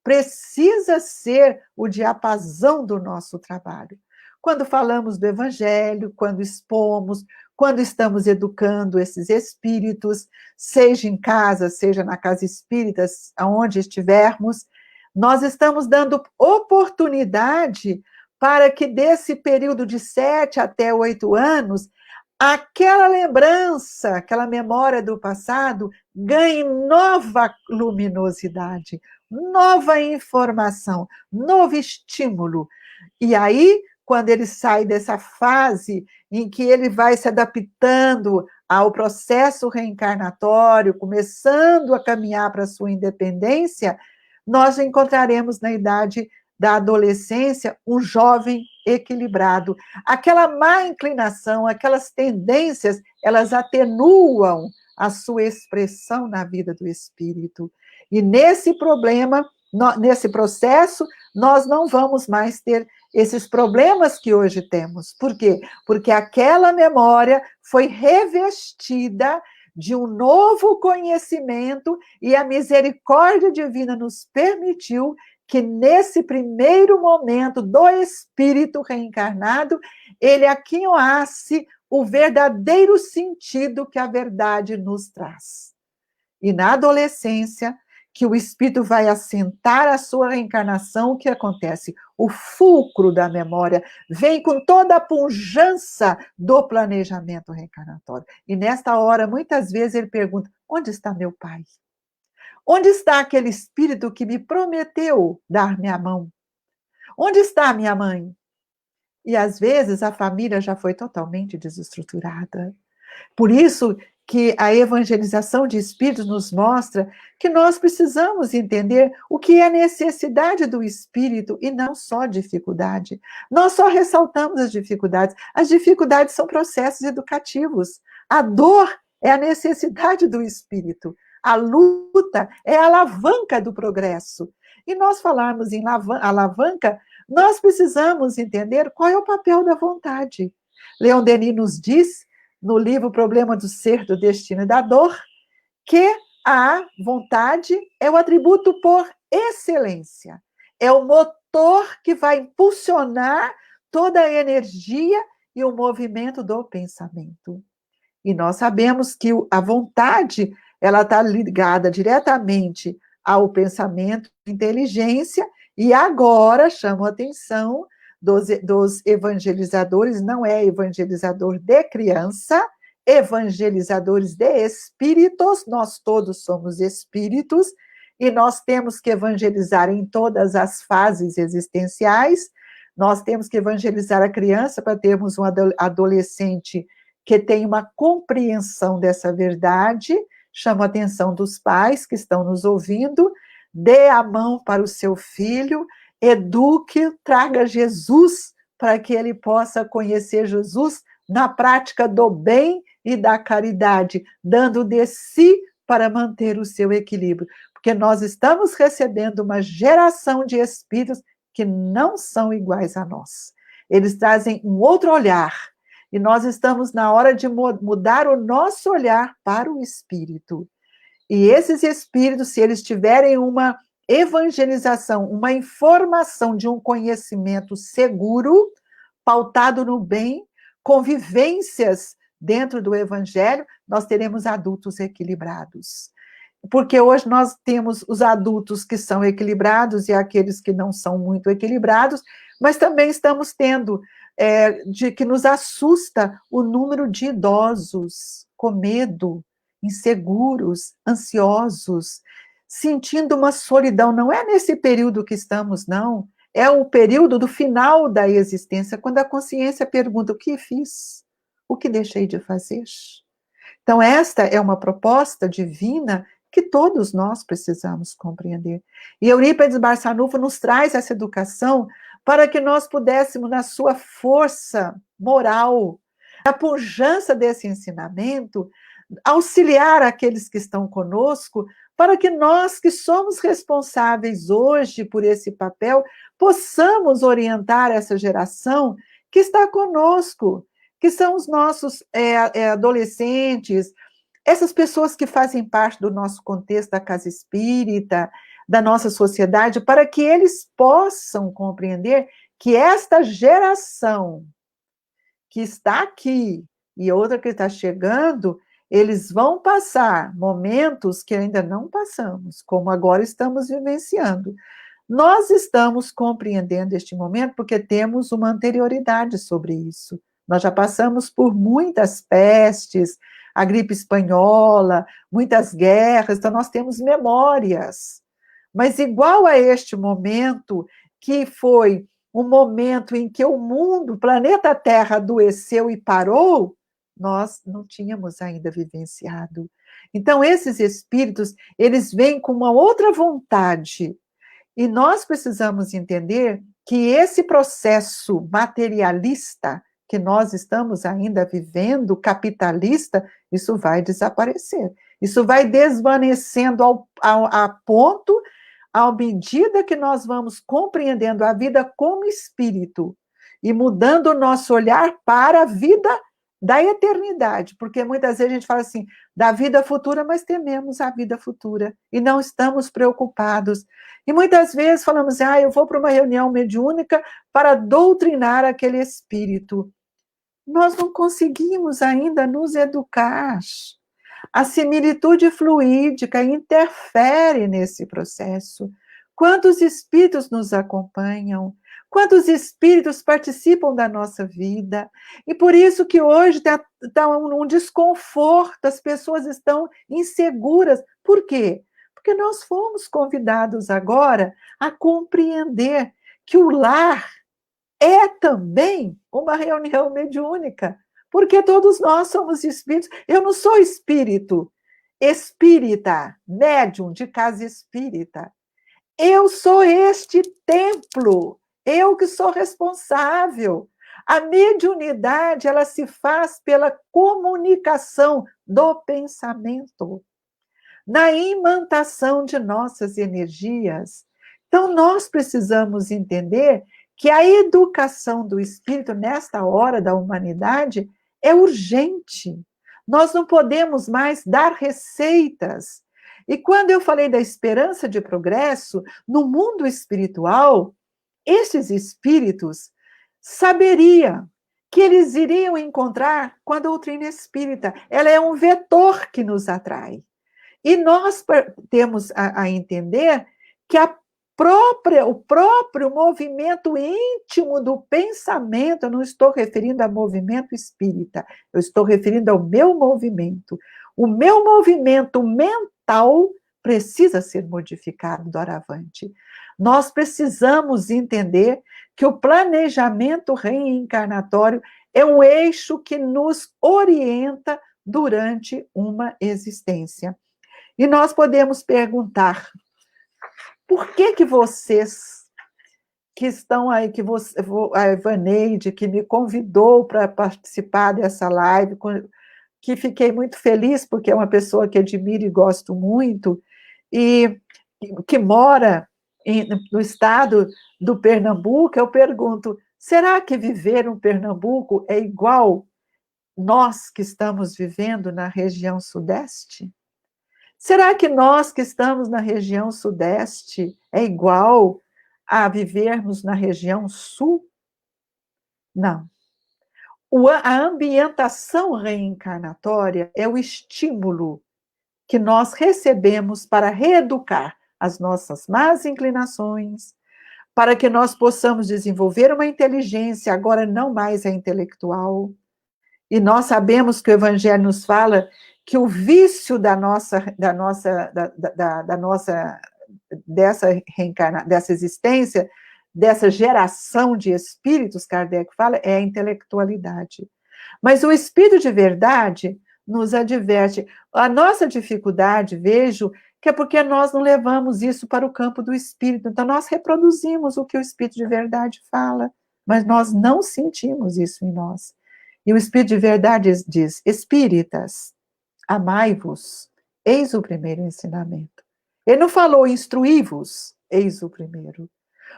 precisa ser o diapasão do nosso trabalho. Quando falamos do Evangelho, quando expomos, quando estamos educando esses espíritos, seja em casa, seja na casa espírita, aonde estivermos, nós estamos dando oportunidade para que desse período de 7 até 8 anos, aquela lembrança, aquela memória do passado ganhe nova luminosidade, nova informação, novo estímulo. E aí, quando ele sai dessa fase em que ele vai se adaptando ao processo reencarnatório, começando a caminhar para a sua independência, nós encontraremos na idade da adolescência um jovem equilibrado. Aquela má inclinação, aquelas tendências, elas atenuam a sua expressão na vida do espírito. E nesse processo, nós não vamos mais ter esses problemas que hoje temos. Por quê? Porque aquela memória foi revestida de um novo conhecimento e a misericórdia divina nos permitiu que nesse primeiro momento do espírito reencarnado, ele aquinhoasse o verdadeiro sentido que a verdade nos traz. E na adolescência, que o espírito vai assentar a sua reencarnação, o que acontece? O fulcro da memória vem com toda a pujança do planejamento reencarnatório. E nesta hora, muitas vezes ele pergunta, onde está meu pai? Onde está aquele espírito que me prometeu dar-me a mão? Onde está minha mãe? E às vezes a família já foi totalmente desestruturada. Por isso que a evangelização de espíritos nos mostra que nós precisamos entender o que é necessidade do espírito e não só dificuldade. Nós só ressaltamos as dificuldades. As dificuldades são processos educativos. A dor é a necessidade do espírito. A luta é a alavanca do progresso. E nós falarmos em alavanca, nós precisamos entender qual é o papel da vontade. Leon Denis nos diz, no livro Problema do Ser, do Destino e da Dor, que a vontade é o atributo por excelência. É o motor que vai impulsionar toda a energia e o movimento do pensamento. E nós sabemos que a vontade ela está ligada diretamente ao pensamento, inteligência, e agora chamo a atenção dos evangelizadores, não é evangelizador de criança, evangelizadores de espíritos, nós todos somos espíritos, e nós temos que evangelizar em todas as fases existenciais, nós temos que evangelizar a criança para termos um adolescente que tem uma compreensão dessa verdade. Chamo a atenção dos pais que estão nos ouvindo, dê a mão para o seu filho, eduque, traga Jesus para que ele possa conhecer Jesus na prática do bem e da caridade, dando de si para manter o seu equilíbrio, porque nós estamos recebendo uma geração de espíritos que não são iguais a nós. Eles trazem um outro olhar, e nós estamos na hora de mudar o nosso olhar para o espírito. E esses espíritos, se eles tiverem uma evangelização, uma informação de um conhecimento seguro, pautado no bem, convivências dentro do evangelho, nós teremos adultos equilibrados. Porque hoje nós temos os adultos que são equilibrados e aqueles que não são muito equilibrados, mas também estamos tendo que nos assusta o número de idosos com medo, inseguros, ansiosos, sentindo uma solidão. Não é nesse período que estamos, não. É o período do final da existência, quando a consciência pergunta: o que fiz? O que deixei de fazer? Então, esta é uma proposta divina que todos nós precisamos compreender. E Eurípides Barçanufo nos traz essa educação para que nós pudéssemos, na sua força moral, na pujança desse ensinamento, auxiliar aqueles que estão conosco, para que nós, que somos responsáveis hoje por esse papel, possamos orientar essa geração que está conosco, que são os nossos adolescentes, essas pessoas que fazem parte do nosso contexto da casa espírita, da nossa sociedade, para que eles possam compreender que esta geração que está aqui e outra que está chegando, eles vão passar momentos que ainda não passamos, como agora estamos vivenciando. Nós estamos compreendendo este momento porque temos uma anterioridade sobre isso. Nós já passamos por muitas pestes, a gripe espanhola, muitas guerras, então nós temos memórias. Mas igual a este momento, que foi um momento em que o mundo, o planeta Terra, adoeceu e parou, nós não tínhamos ainda vivenciado. Então, esses espíritos, eles vêm com uma outra vontade, e nós precisamos entender que esse processo materialista que nós estamos ainda vivendo, capitalista, isso vai desaparecer. Isso vai desvanecendo a ponto, à medida que nós vamos compreendendo a vida como espírito e mudando o nosso olhar para a vida da eternidade, porque muitas vezes a gente fala assim, da vida futura, mas tememos a vida futura e não estamos preocupados. E muitas vezes falamos, eu vou para uma reunião mediúnica para doutrinar aquele espírito. Nós não conseguimos ainda nos educar. A similitude fluídica interfere nesse processo. Quantos espíritos nos acompanham? Quantos espíritos participam da nossa vida? E por isso que hoje está um desconforto, as pessoas estão inseguras. Por quê? Porque nós fomos convidados agora a compreender que o lar é também uma reunião mediúnica, porque todos nós somos espíritos. Eu não sou espírita, médium de casa espírita. Eu sou este templo, eu que sou responsável. A mediunidade, ela se faz pela comunicação do pensamento, na imantação de nossas energias. Então, nós precisamos entender que a educação do espírito nesta hora da humanidade é urgente. Nós não podemos mais dar receitas. E quando eu falei da esperança de progresso, no mundo espiritual, esses espíritos saberiam que eles iriam encontrar com a doutrina espírita. Ela é um vetor que nos atrai. E nós temos a entender que o próprio movimento íntimo do pensamento, eu não estou referindo a movimento espírita, eu estou referindo ao meu movimento. O meu movimento mental precisa ser modificado doravante. Nós precisamos entender que o planejamento reencarnatório é um eixo que nos orienta durante uma existência. E nós podemos perguntar, por que vocês que estão aí, a Ivaneide, que me convidou para participar dessa live, que fiquei muito feliz, porque é uma pessoa que admiro e gosto muito, e que mora no estado do Pernambuco. Eu pergunto, será que viver no Pernambuco é igual nós que estamos vivendo na região sudeste? Será que nós que estamos na região sudeste é igual a vivermos na região sul? Não. A ambientação reencarnatória é o estímulo que nós recebemos para reeducar as nossas más inclinações, para que nós possamos desenvolver uma inteligência, agora não mais a intelectual. E nós sabemos que o Evangelho nos fala que o vício dessa existência, dessa geração de espíritos, Kardec fala, é a intelectualidade. Mas o espírito de verdade nos adverte. A nossa dificuldade, vejo, que é porque nós não levamos isso para o campo do espírito. Então, nós reproduzimos o que o espírito de verdade fala, mas nós não sentimos isso em nós. E o espírito de verdade diz: espíritas, amai-vos, eis o primeiro ensinamento. Ele não falou instruí-vos, eis o primeiro.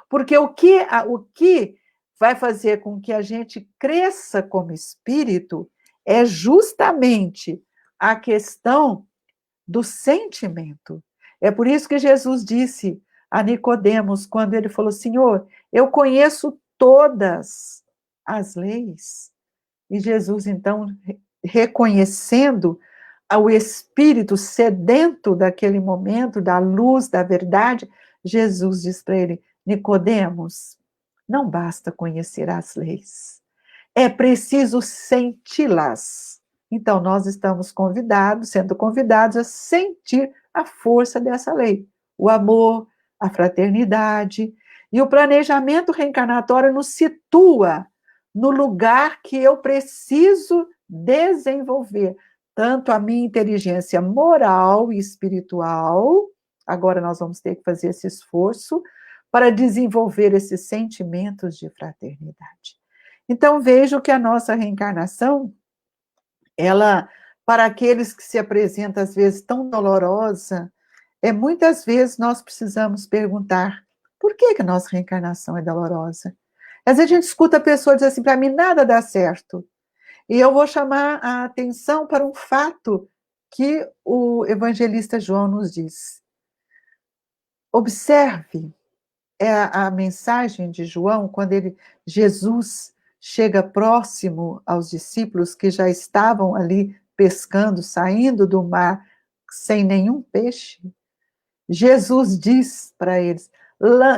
Porque o que vai fazer com que a gente cresça como espírito é justamente a questão do sentimento. É por isso que Jesus disse a Nicodemos, quando ele falou: Senhor, eu conheço todas as leis. E Jesus, então, reconhecendo o espírito sedento daquele momento, da luz, da verdade, Jesus diz para ele: Nicodemos, não basta conhecer as leis, é preciso senti-las. Então, nós estamos sendo convidados a sentir a força dessa lei, o amor, a fraternidade, e o planejamento reencarnatório nos situa no lugar que eu preciso desenvolver, tanto a minha inteligência moral e espiritual, agora nós vamos ter que fazer esse esforço para desenvolver esses sentimentos de fraternidade. Então, vejo que a nossa reencarnação, ela, para aqueles que se apresentam às vezes tão dolorosa, muitas vezes nós precisamos perguntar: por que a nossa reencarnação é dolorosa? Às vezes a gente escuta a pessoa dizer assim: para mim nada dá certo. E eu vou chamar a atenção para um fato que o evangelista João nos diz. Observe a mensagem de João, quando Jesus chega próximo aos discípulos que já estavam ali pescando, saindo do mar sem nenhum peixe. Jesus diz para eles: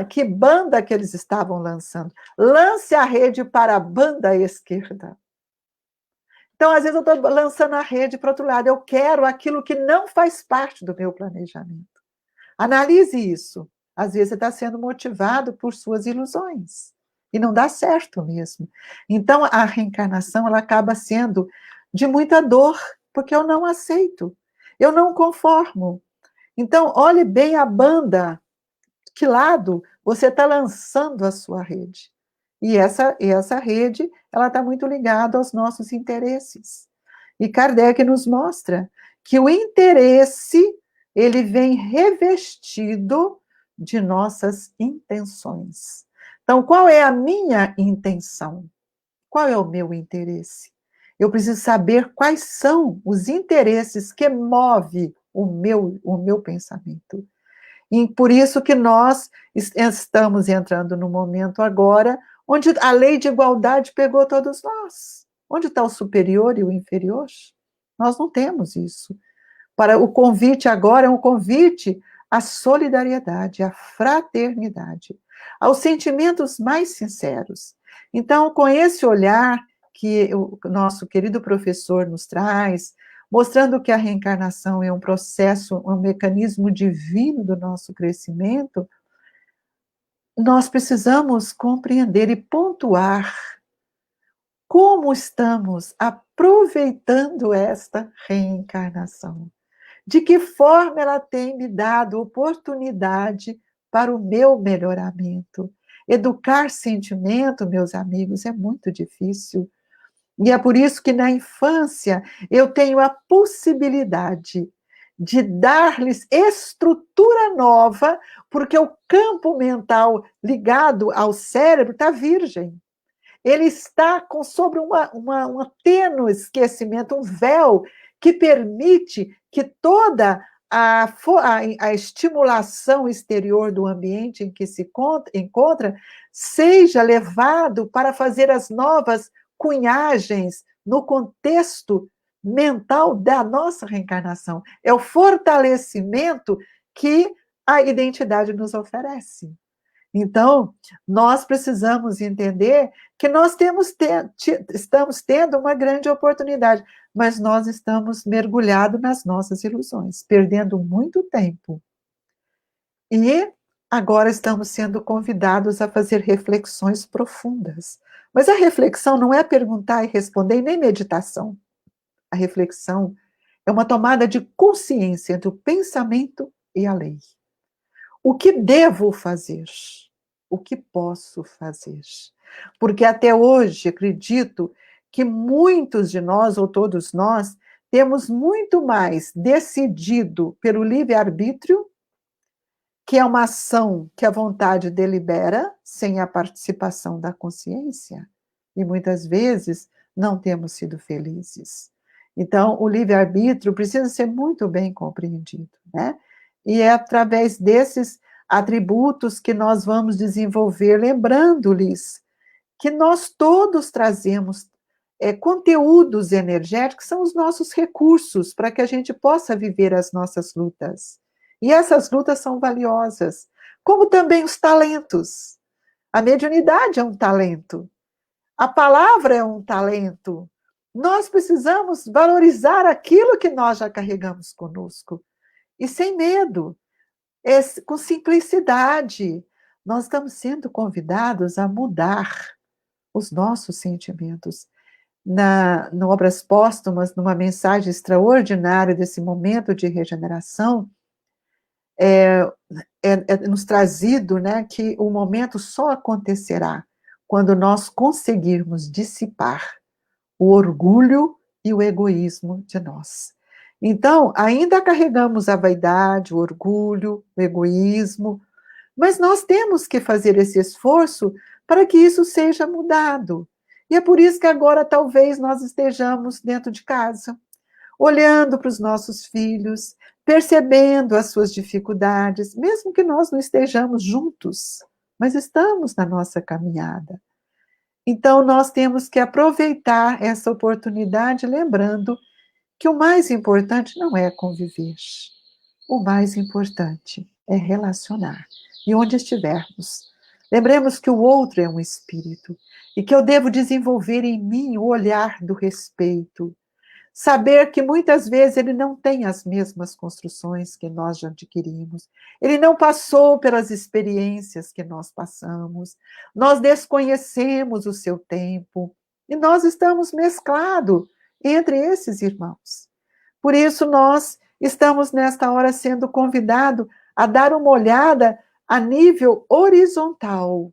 que banda que eles estavam lançando? Lance a rede para a banda esquerda. Então, às vezes, eu estou lançando a rede para o outro lado. Eu quero aquilo que não faz parte do meu planejamento. Analise isso. Às vezes, você está sendo motivado por suas ilusões. E não dá certo mesmo. Então, a reencarnação ela acaba sendo de muita dor, porque eu não aceito. Eu não conformo. Então, olhe bem a banda. Que lado você está lançando a sua rede? E essa rede, ela está muito ligada aos nossos interesses. E Kardec nos mostra que o interesse, ele vem revestido de nossas intenções. Então, qual é a minha intenção? Qual é o meu interesse? Eu preciso saber quais são os interesses que movem o meu pensamento. E por isso que nós estamos entrando no momento agora onde a lei de igualdade pegou todos nós. Onde está o superior e o inferior? Nós não temos isso. O convite agora é um convite à solidariedade, à fraternidade, aos sentimentos mais sinceros. Então, com esse olhar que o nosso querido professor nos traz, mostrando que a reencarnação é um processo, um mecanismo divino do nosso crescimento, nós precisamos compreender e pontuar como estamos aproveitando esta reencarnação. De que forma ela tem me dado oportunidade para o meu melhoramento. Educar sentimento, meus amigos, é muito difícil. E é por isso que na infância eu tenho a possibilidade de dar-lhes estrutura nova, porque o campo mental ligado ao cérebro está virgem. Ele está sobre um tênue esquecimento, um véu que permite que toda a estimulação exterior do ambiente em que se encontra seja levado para fazer as novas cunhagens no contexto mental da nossa reencarnação. É o fortalecimento que a identidade nos oferece. Então, nós precisamos entender que nós estamos tendo uma grande oportunidade, mas nós estamos mergulhados nas nossas ilusões, perdendo muito tempo. E agora estamos sendo convidados a fazer reflexões profundas. Mas a reflexão não é perguntar e responder, nem meditação. A reflexão é uma tomada de consciência entre o pensamento e a lei. O que devo fazer? O que posso fazer? Porque até hoje acredito que muitos de nós, ou todos nós, temos muito mais decidido pelo livre-arbítrio, que é uma ação que a vontade delibera, sem a participação da consciência, e muitas vezes não temos sido felizes. Então, o livre-arbítrio precisa ser muito bem compreendido, né? E é através desses atributos que nós vamos desenvolver, lembrando-lhes que nós todos trazemos conteúdos energéticos, são os nossos recursos para que a gente possa viver as nossas lutas. E essas lutas são valiosas, como também os talentos. A mediunidade é um talento, a palavra é um talento. Nós precisamos valorizar aquilo que nós já carregamos conosco, e sem medo, com simplicidade. Nós estamos sendo convidados a mudar os nossos sentimentos. No Obras Póstumas, numa mensagem extraordinária desse momento de regeneração, nos trazido, né, que o momento só acontecerá quando nós conseguirmos dissipar o orgulho e o egoísmo de nós. Então, ainda carregamos a vaidade, o orgulho, o egoísmo, mas nós temos que fazer esse esforço para que isso seja mudado. E é por isso que agora talvez nós estejamos dentro de casa, olhando para os nossos filhos, percebendo as suas dificuldades, mesmo que nós não estejamos juntos, mas estamos na nossa caminhada. Então, nós temos que aproveitar essa oportunidade, lembrando que o mais importante não é conviver, o mais importante é relacionar. E onde estivermos, lembremos que o outro é um espírito e que eu devo desenvolver em mim o olhar do respeito, saber que muitas vezes ele não tem as mesmas construções que nós já adquirimos, ele não passou pelas experiências que nós passamos, nós desconhecemos o seu tempo, e nós estamos mesclados entre esses irmãos. Por isso, nós estamos nesta hora sendo convidados a dar uma olhada a nível horizontal,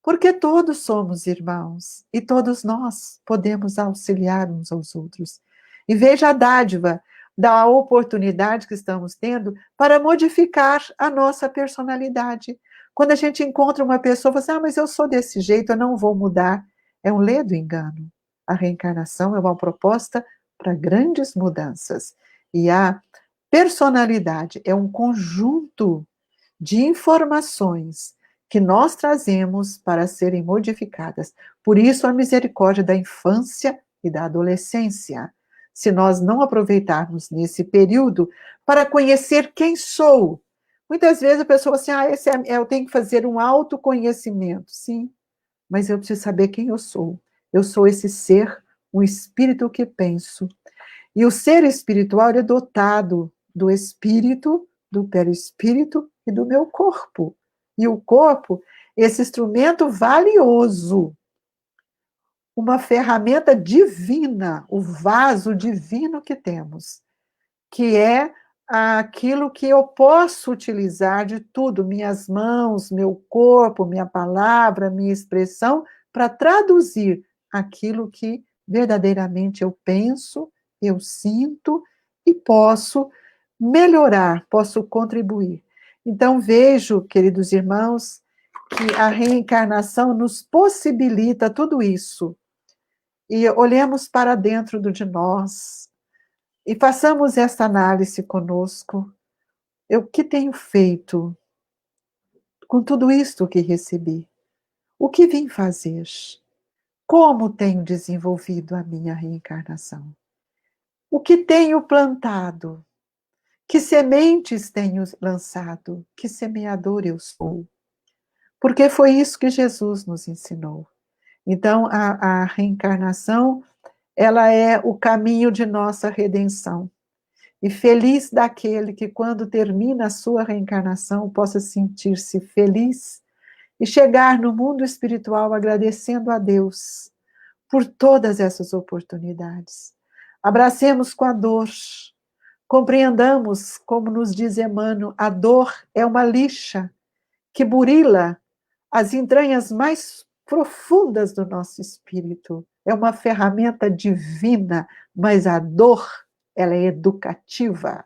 porque todos somos irmãos, e todos nós podemos auxiliar uns aos outros. E veja a dádiva da oportunidade que estamos tendo para modificar a nossa personalidade. Quando a gente encontra uma pessoa, você mas eu sou desse jeito, eu não vou mudar. É um ledo engano. A reencarnação é uma proposta para grandes mudanças. E a personalidade é um conjunto de informações que nós trazemos para serem modificadas. Por isso, a misericórdia da infância e da adolescência. Se nós não aproveitarmos nesse período para conhecer quem sou. Muitas vezes a pessoa assim, eu tenho que fazer um autoconhecimento. Sim, mas eu preciso saber quem eu sou. Eu sou esse ser, um espírito que penso. E o ser espiritual é dotado do espírito, do perispírito e do meu corpo. E o corpo, esse instrumento valioso, uma ferramenta divina, o vaso divino que temos, que é aquilo que eu posso utilizar de tudo, minhas mãos, meu corpo, minha palavra, minha expressão, para traduzir aquilo que verdadeiramente eu penso, eu sinto e posso melhorar, posso contribuir. Então, vejo, queridos irmãos, que a reencarnação nos possibilita tudo isso. E olhemos para dentro de nós e façamos essa análise conosco. Eu que tenho feito com tudo isto que recebi? O que vim fazer? Como tenho desenvolvido a minha reencarnação? O que tenho plantado? Que sementes tenho lançado? Que semeador eu sou? Porque foi isso que Jesus nos ensinou. Então, a reencarnação, ela é o caminho de nossa redenção. E feliz daquele que, quando termina a sua reencarnação, possa sentir-se feliz e chegar no mundo espiritual agradecendo a Deus por todas essas oportunidades. Abracemos com a dor, compreendamos, como nos diz Emmanuel, a dor é uma lixa que burila as entranhas mais profundas do nosso espírito. É uma ferramenta divina, mas a dor, ela é educativa.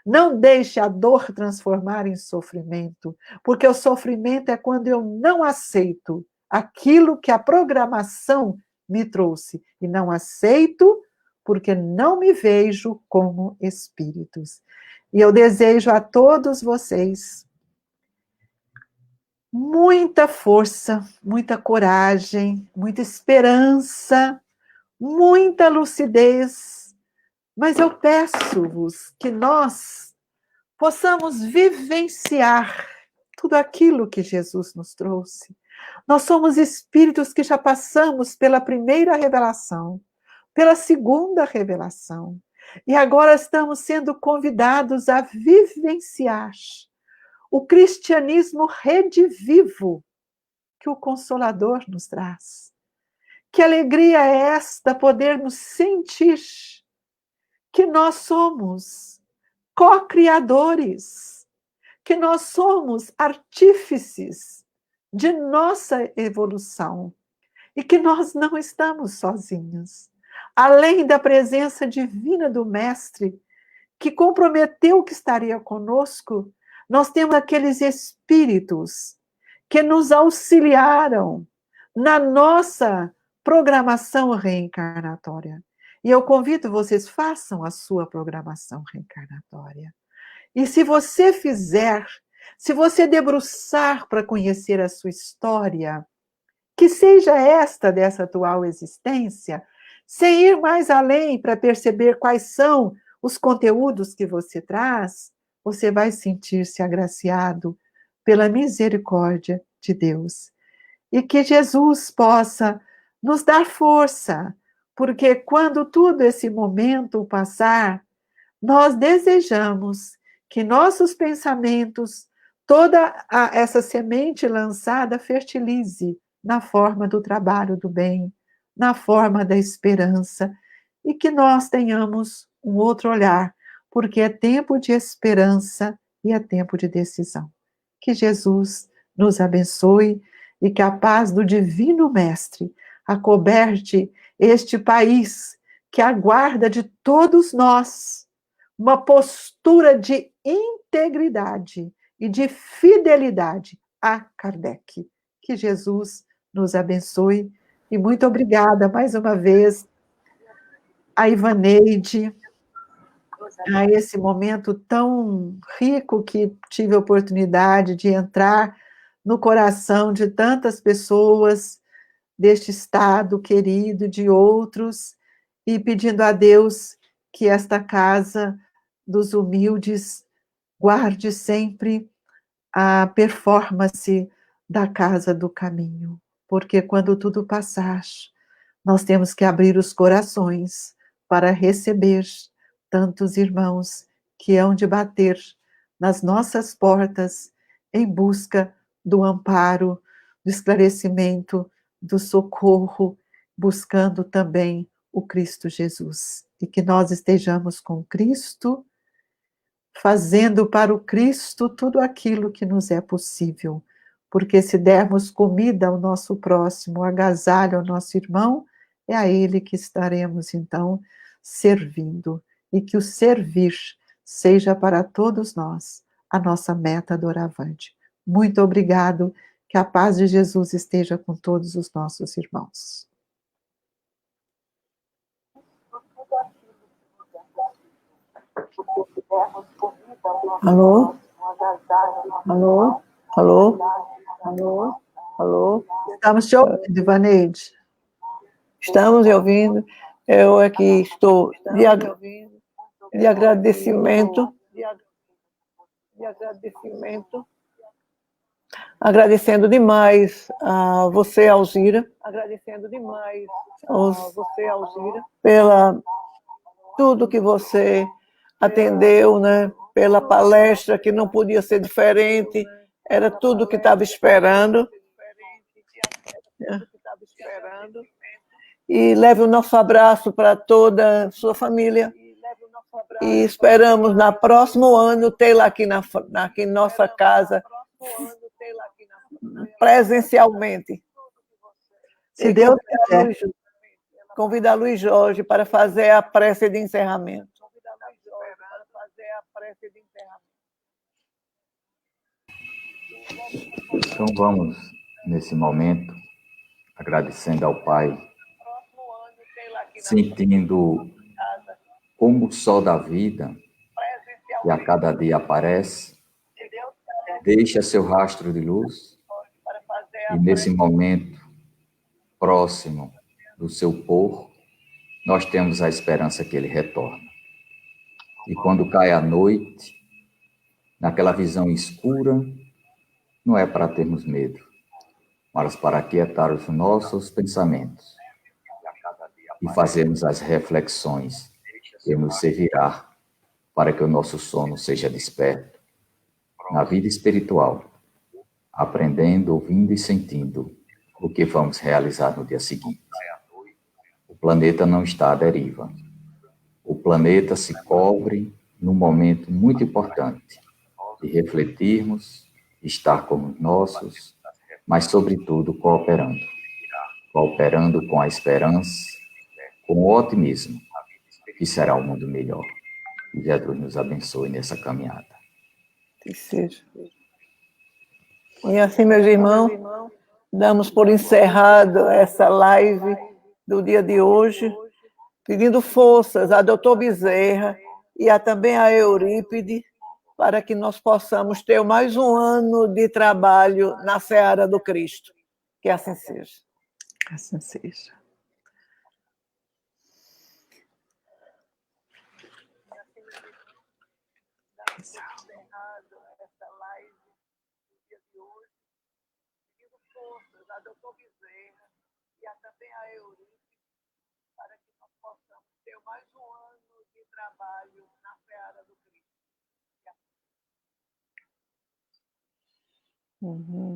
Não deixe a dor transformar em sofrimento, porque o sofrimento é quando eu não aceito aquilo que a programação me trouxe. E não aceito porque não me vejo como espíritos. E eu desejo a todos vocês muita força, muita coragem, muita esperança, muita lucidez. Mas eu peço-vos que nós possamos vivenciar tudo aquilo que Jesus nos trouxe. Nós somos espíritos que já passamos pela primeira revelação, pela segunda revelação, e agora estamos sendo convidados a vivenciar o cristianismo redivivo que o Consolador nos traz. Que alegria é esta podermos sentir que nós somos co-criadores, que nós somos artífices de nossa evolução e que nós não estamos sozinhos. Além da presença divina do Mestre, que comprometeu que estaria conosco, nós temos aqueles espíritos que nos auxiliaram na nossa programação reencarnatória. E eu convido vocês, façam a sua programação reencarnatória. E se você fizer, se você debruçar para conhecer a sua história, que seja esta dessa atual existência, sem ir mais além para perceber quais são os conteúdos que você traz, você vai sentir-se agraciado pela misericórdia de Deus. E que Jesus possa nos dar força, porque quando todo esse momento passar, nós desejamos que nossos pensamentos, toda essa semente lançada, fertilize na forma do trabalho do bem, na forma da esperança, e que nós tenhamos um outro olhar, porque é tempo de esperança e é tempo de decisão. Que Jesus nos abençoe e que a paz do Divino Mestre acoberte este país que aguarda de todos nós uma postura de integridade e de fidelidade a Kardec. Que Jesus nos abençoe e muito obrigada mais uma vez a Ivaneide, a esse momento tão rico que tive a oportunidade de entrar no coração de tantas pessoas deste estado querido, de outros, e pedindo a Deus que esta casa dos humildes guarde sempre a performance da casa do caminho, porque quando tudo passar, nós temos que abrir os corações para receber tantos irmãos que hão de bater nas nossas portas em busca do amparo, do esclarecimento, do socorro, buscando também o Cristo Jesus. E que nós estejamos com Cristo fazendo para o Cristo tudo aquilo que nos é possível. Porque se dermos comida ao nosso próximo, agasalho ao nosso irmão, é a ele que estaremos, então, servindo. E que o servir seja para todos nós a nossa meta doravante. Muito obrigado, que a paz de Jesus esteja com todos os nossos irmãos. Alô? Alô? Alô? Alô? Alô? Estamos te ouvindo, Ivaneide. Estamos ouvindo. Eu aqui estou de agradecimento. Agradecendo demais a você, Alzira. Pela tudo que você atendeu, né? Pela palestra que não podia ser diferente, era tudo que estava esperando. E leve o nosso abraço para toda a sua família. E esperamos, no próximo ano, tê-la aqui em nossa casa, presencialmente. Se Deus quiser. Convido a Luiz Jorge para fazer a prece de encerramento. Então vamos, nesse momento, agradecendo ao Pai, sentindo como o sol da vida, que a cada dia aparece, deixa seu rastro de luz, e nesse momento, próximo do seu pôr, nós temos a esperança que ele retorna. E quando cai a noite, naquela visão escura, não é para termos medo, mas para aquietar os nossos pensamentos e fazermos as reflexões que nos servirá para que o nosso sono seja desperto na vida espiritual, aprendendo, ouvindo e sentindo o que vamos realizar no dia seguinte. O planeta não está à deriva. O planeta se cobre num momento muito importante de refletirmos, estar como os nossos, mas, sobretudo, cooperando. Cooperando com a esperança, com o otimismo, que será um mundo melhor. Que Jesus nos abençoe nessa caminhada. Que seja. E assim, meus irmãos, damos por encerrado essa live do dia de hoje, pedindo forças a doutor Bezerra e também a Eurípide, para que nós possamos ter mais um ano de trabalho na seara do Cristo. Que assim seja. Assim seja. Uhum.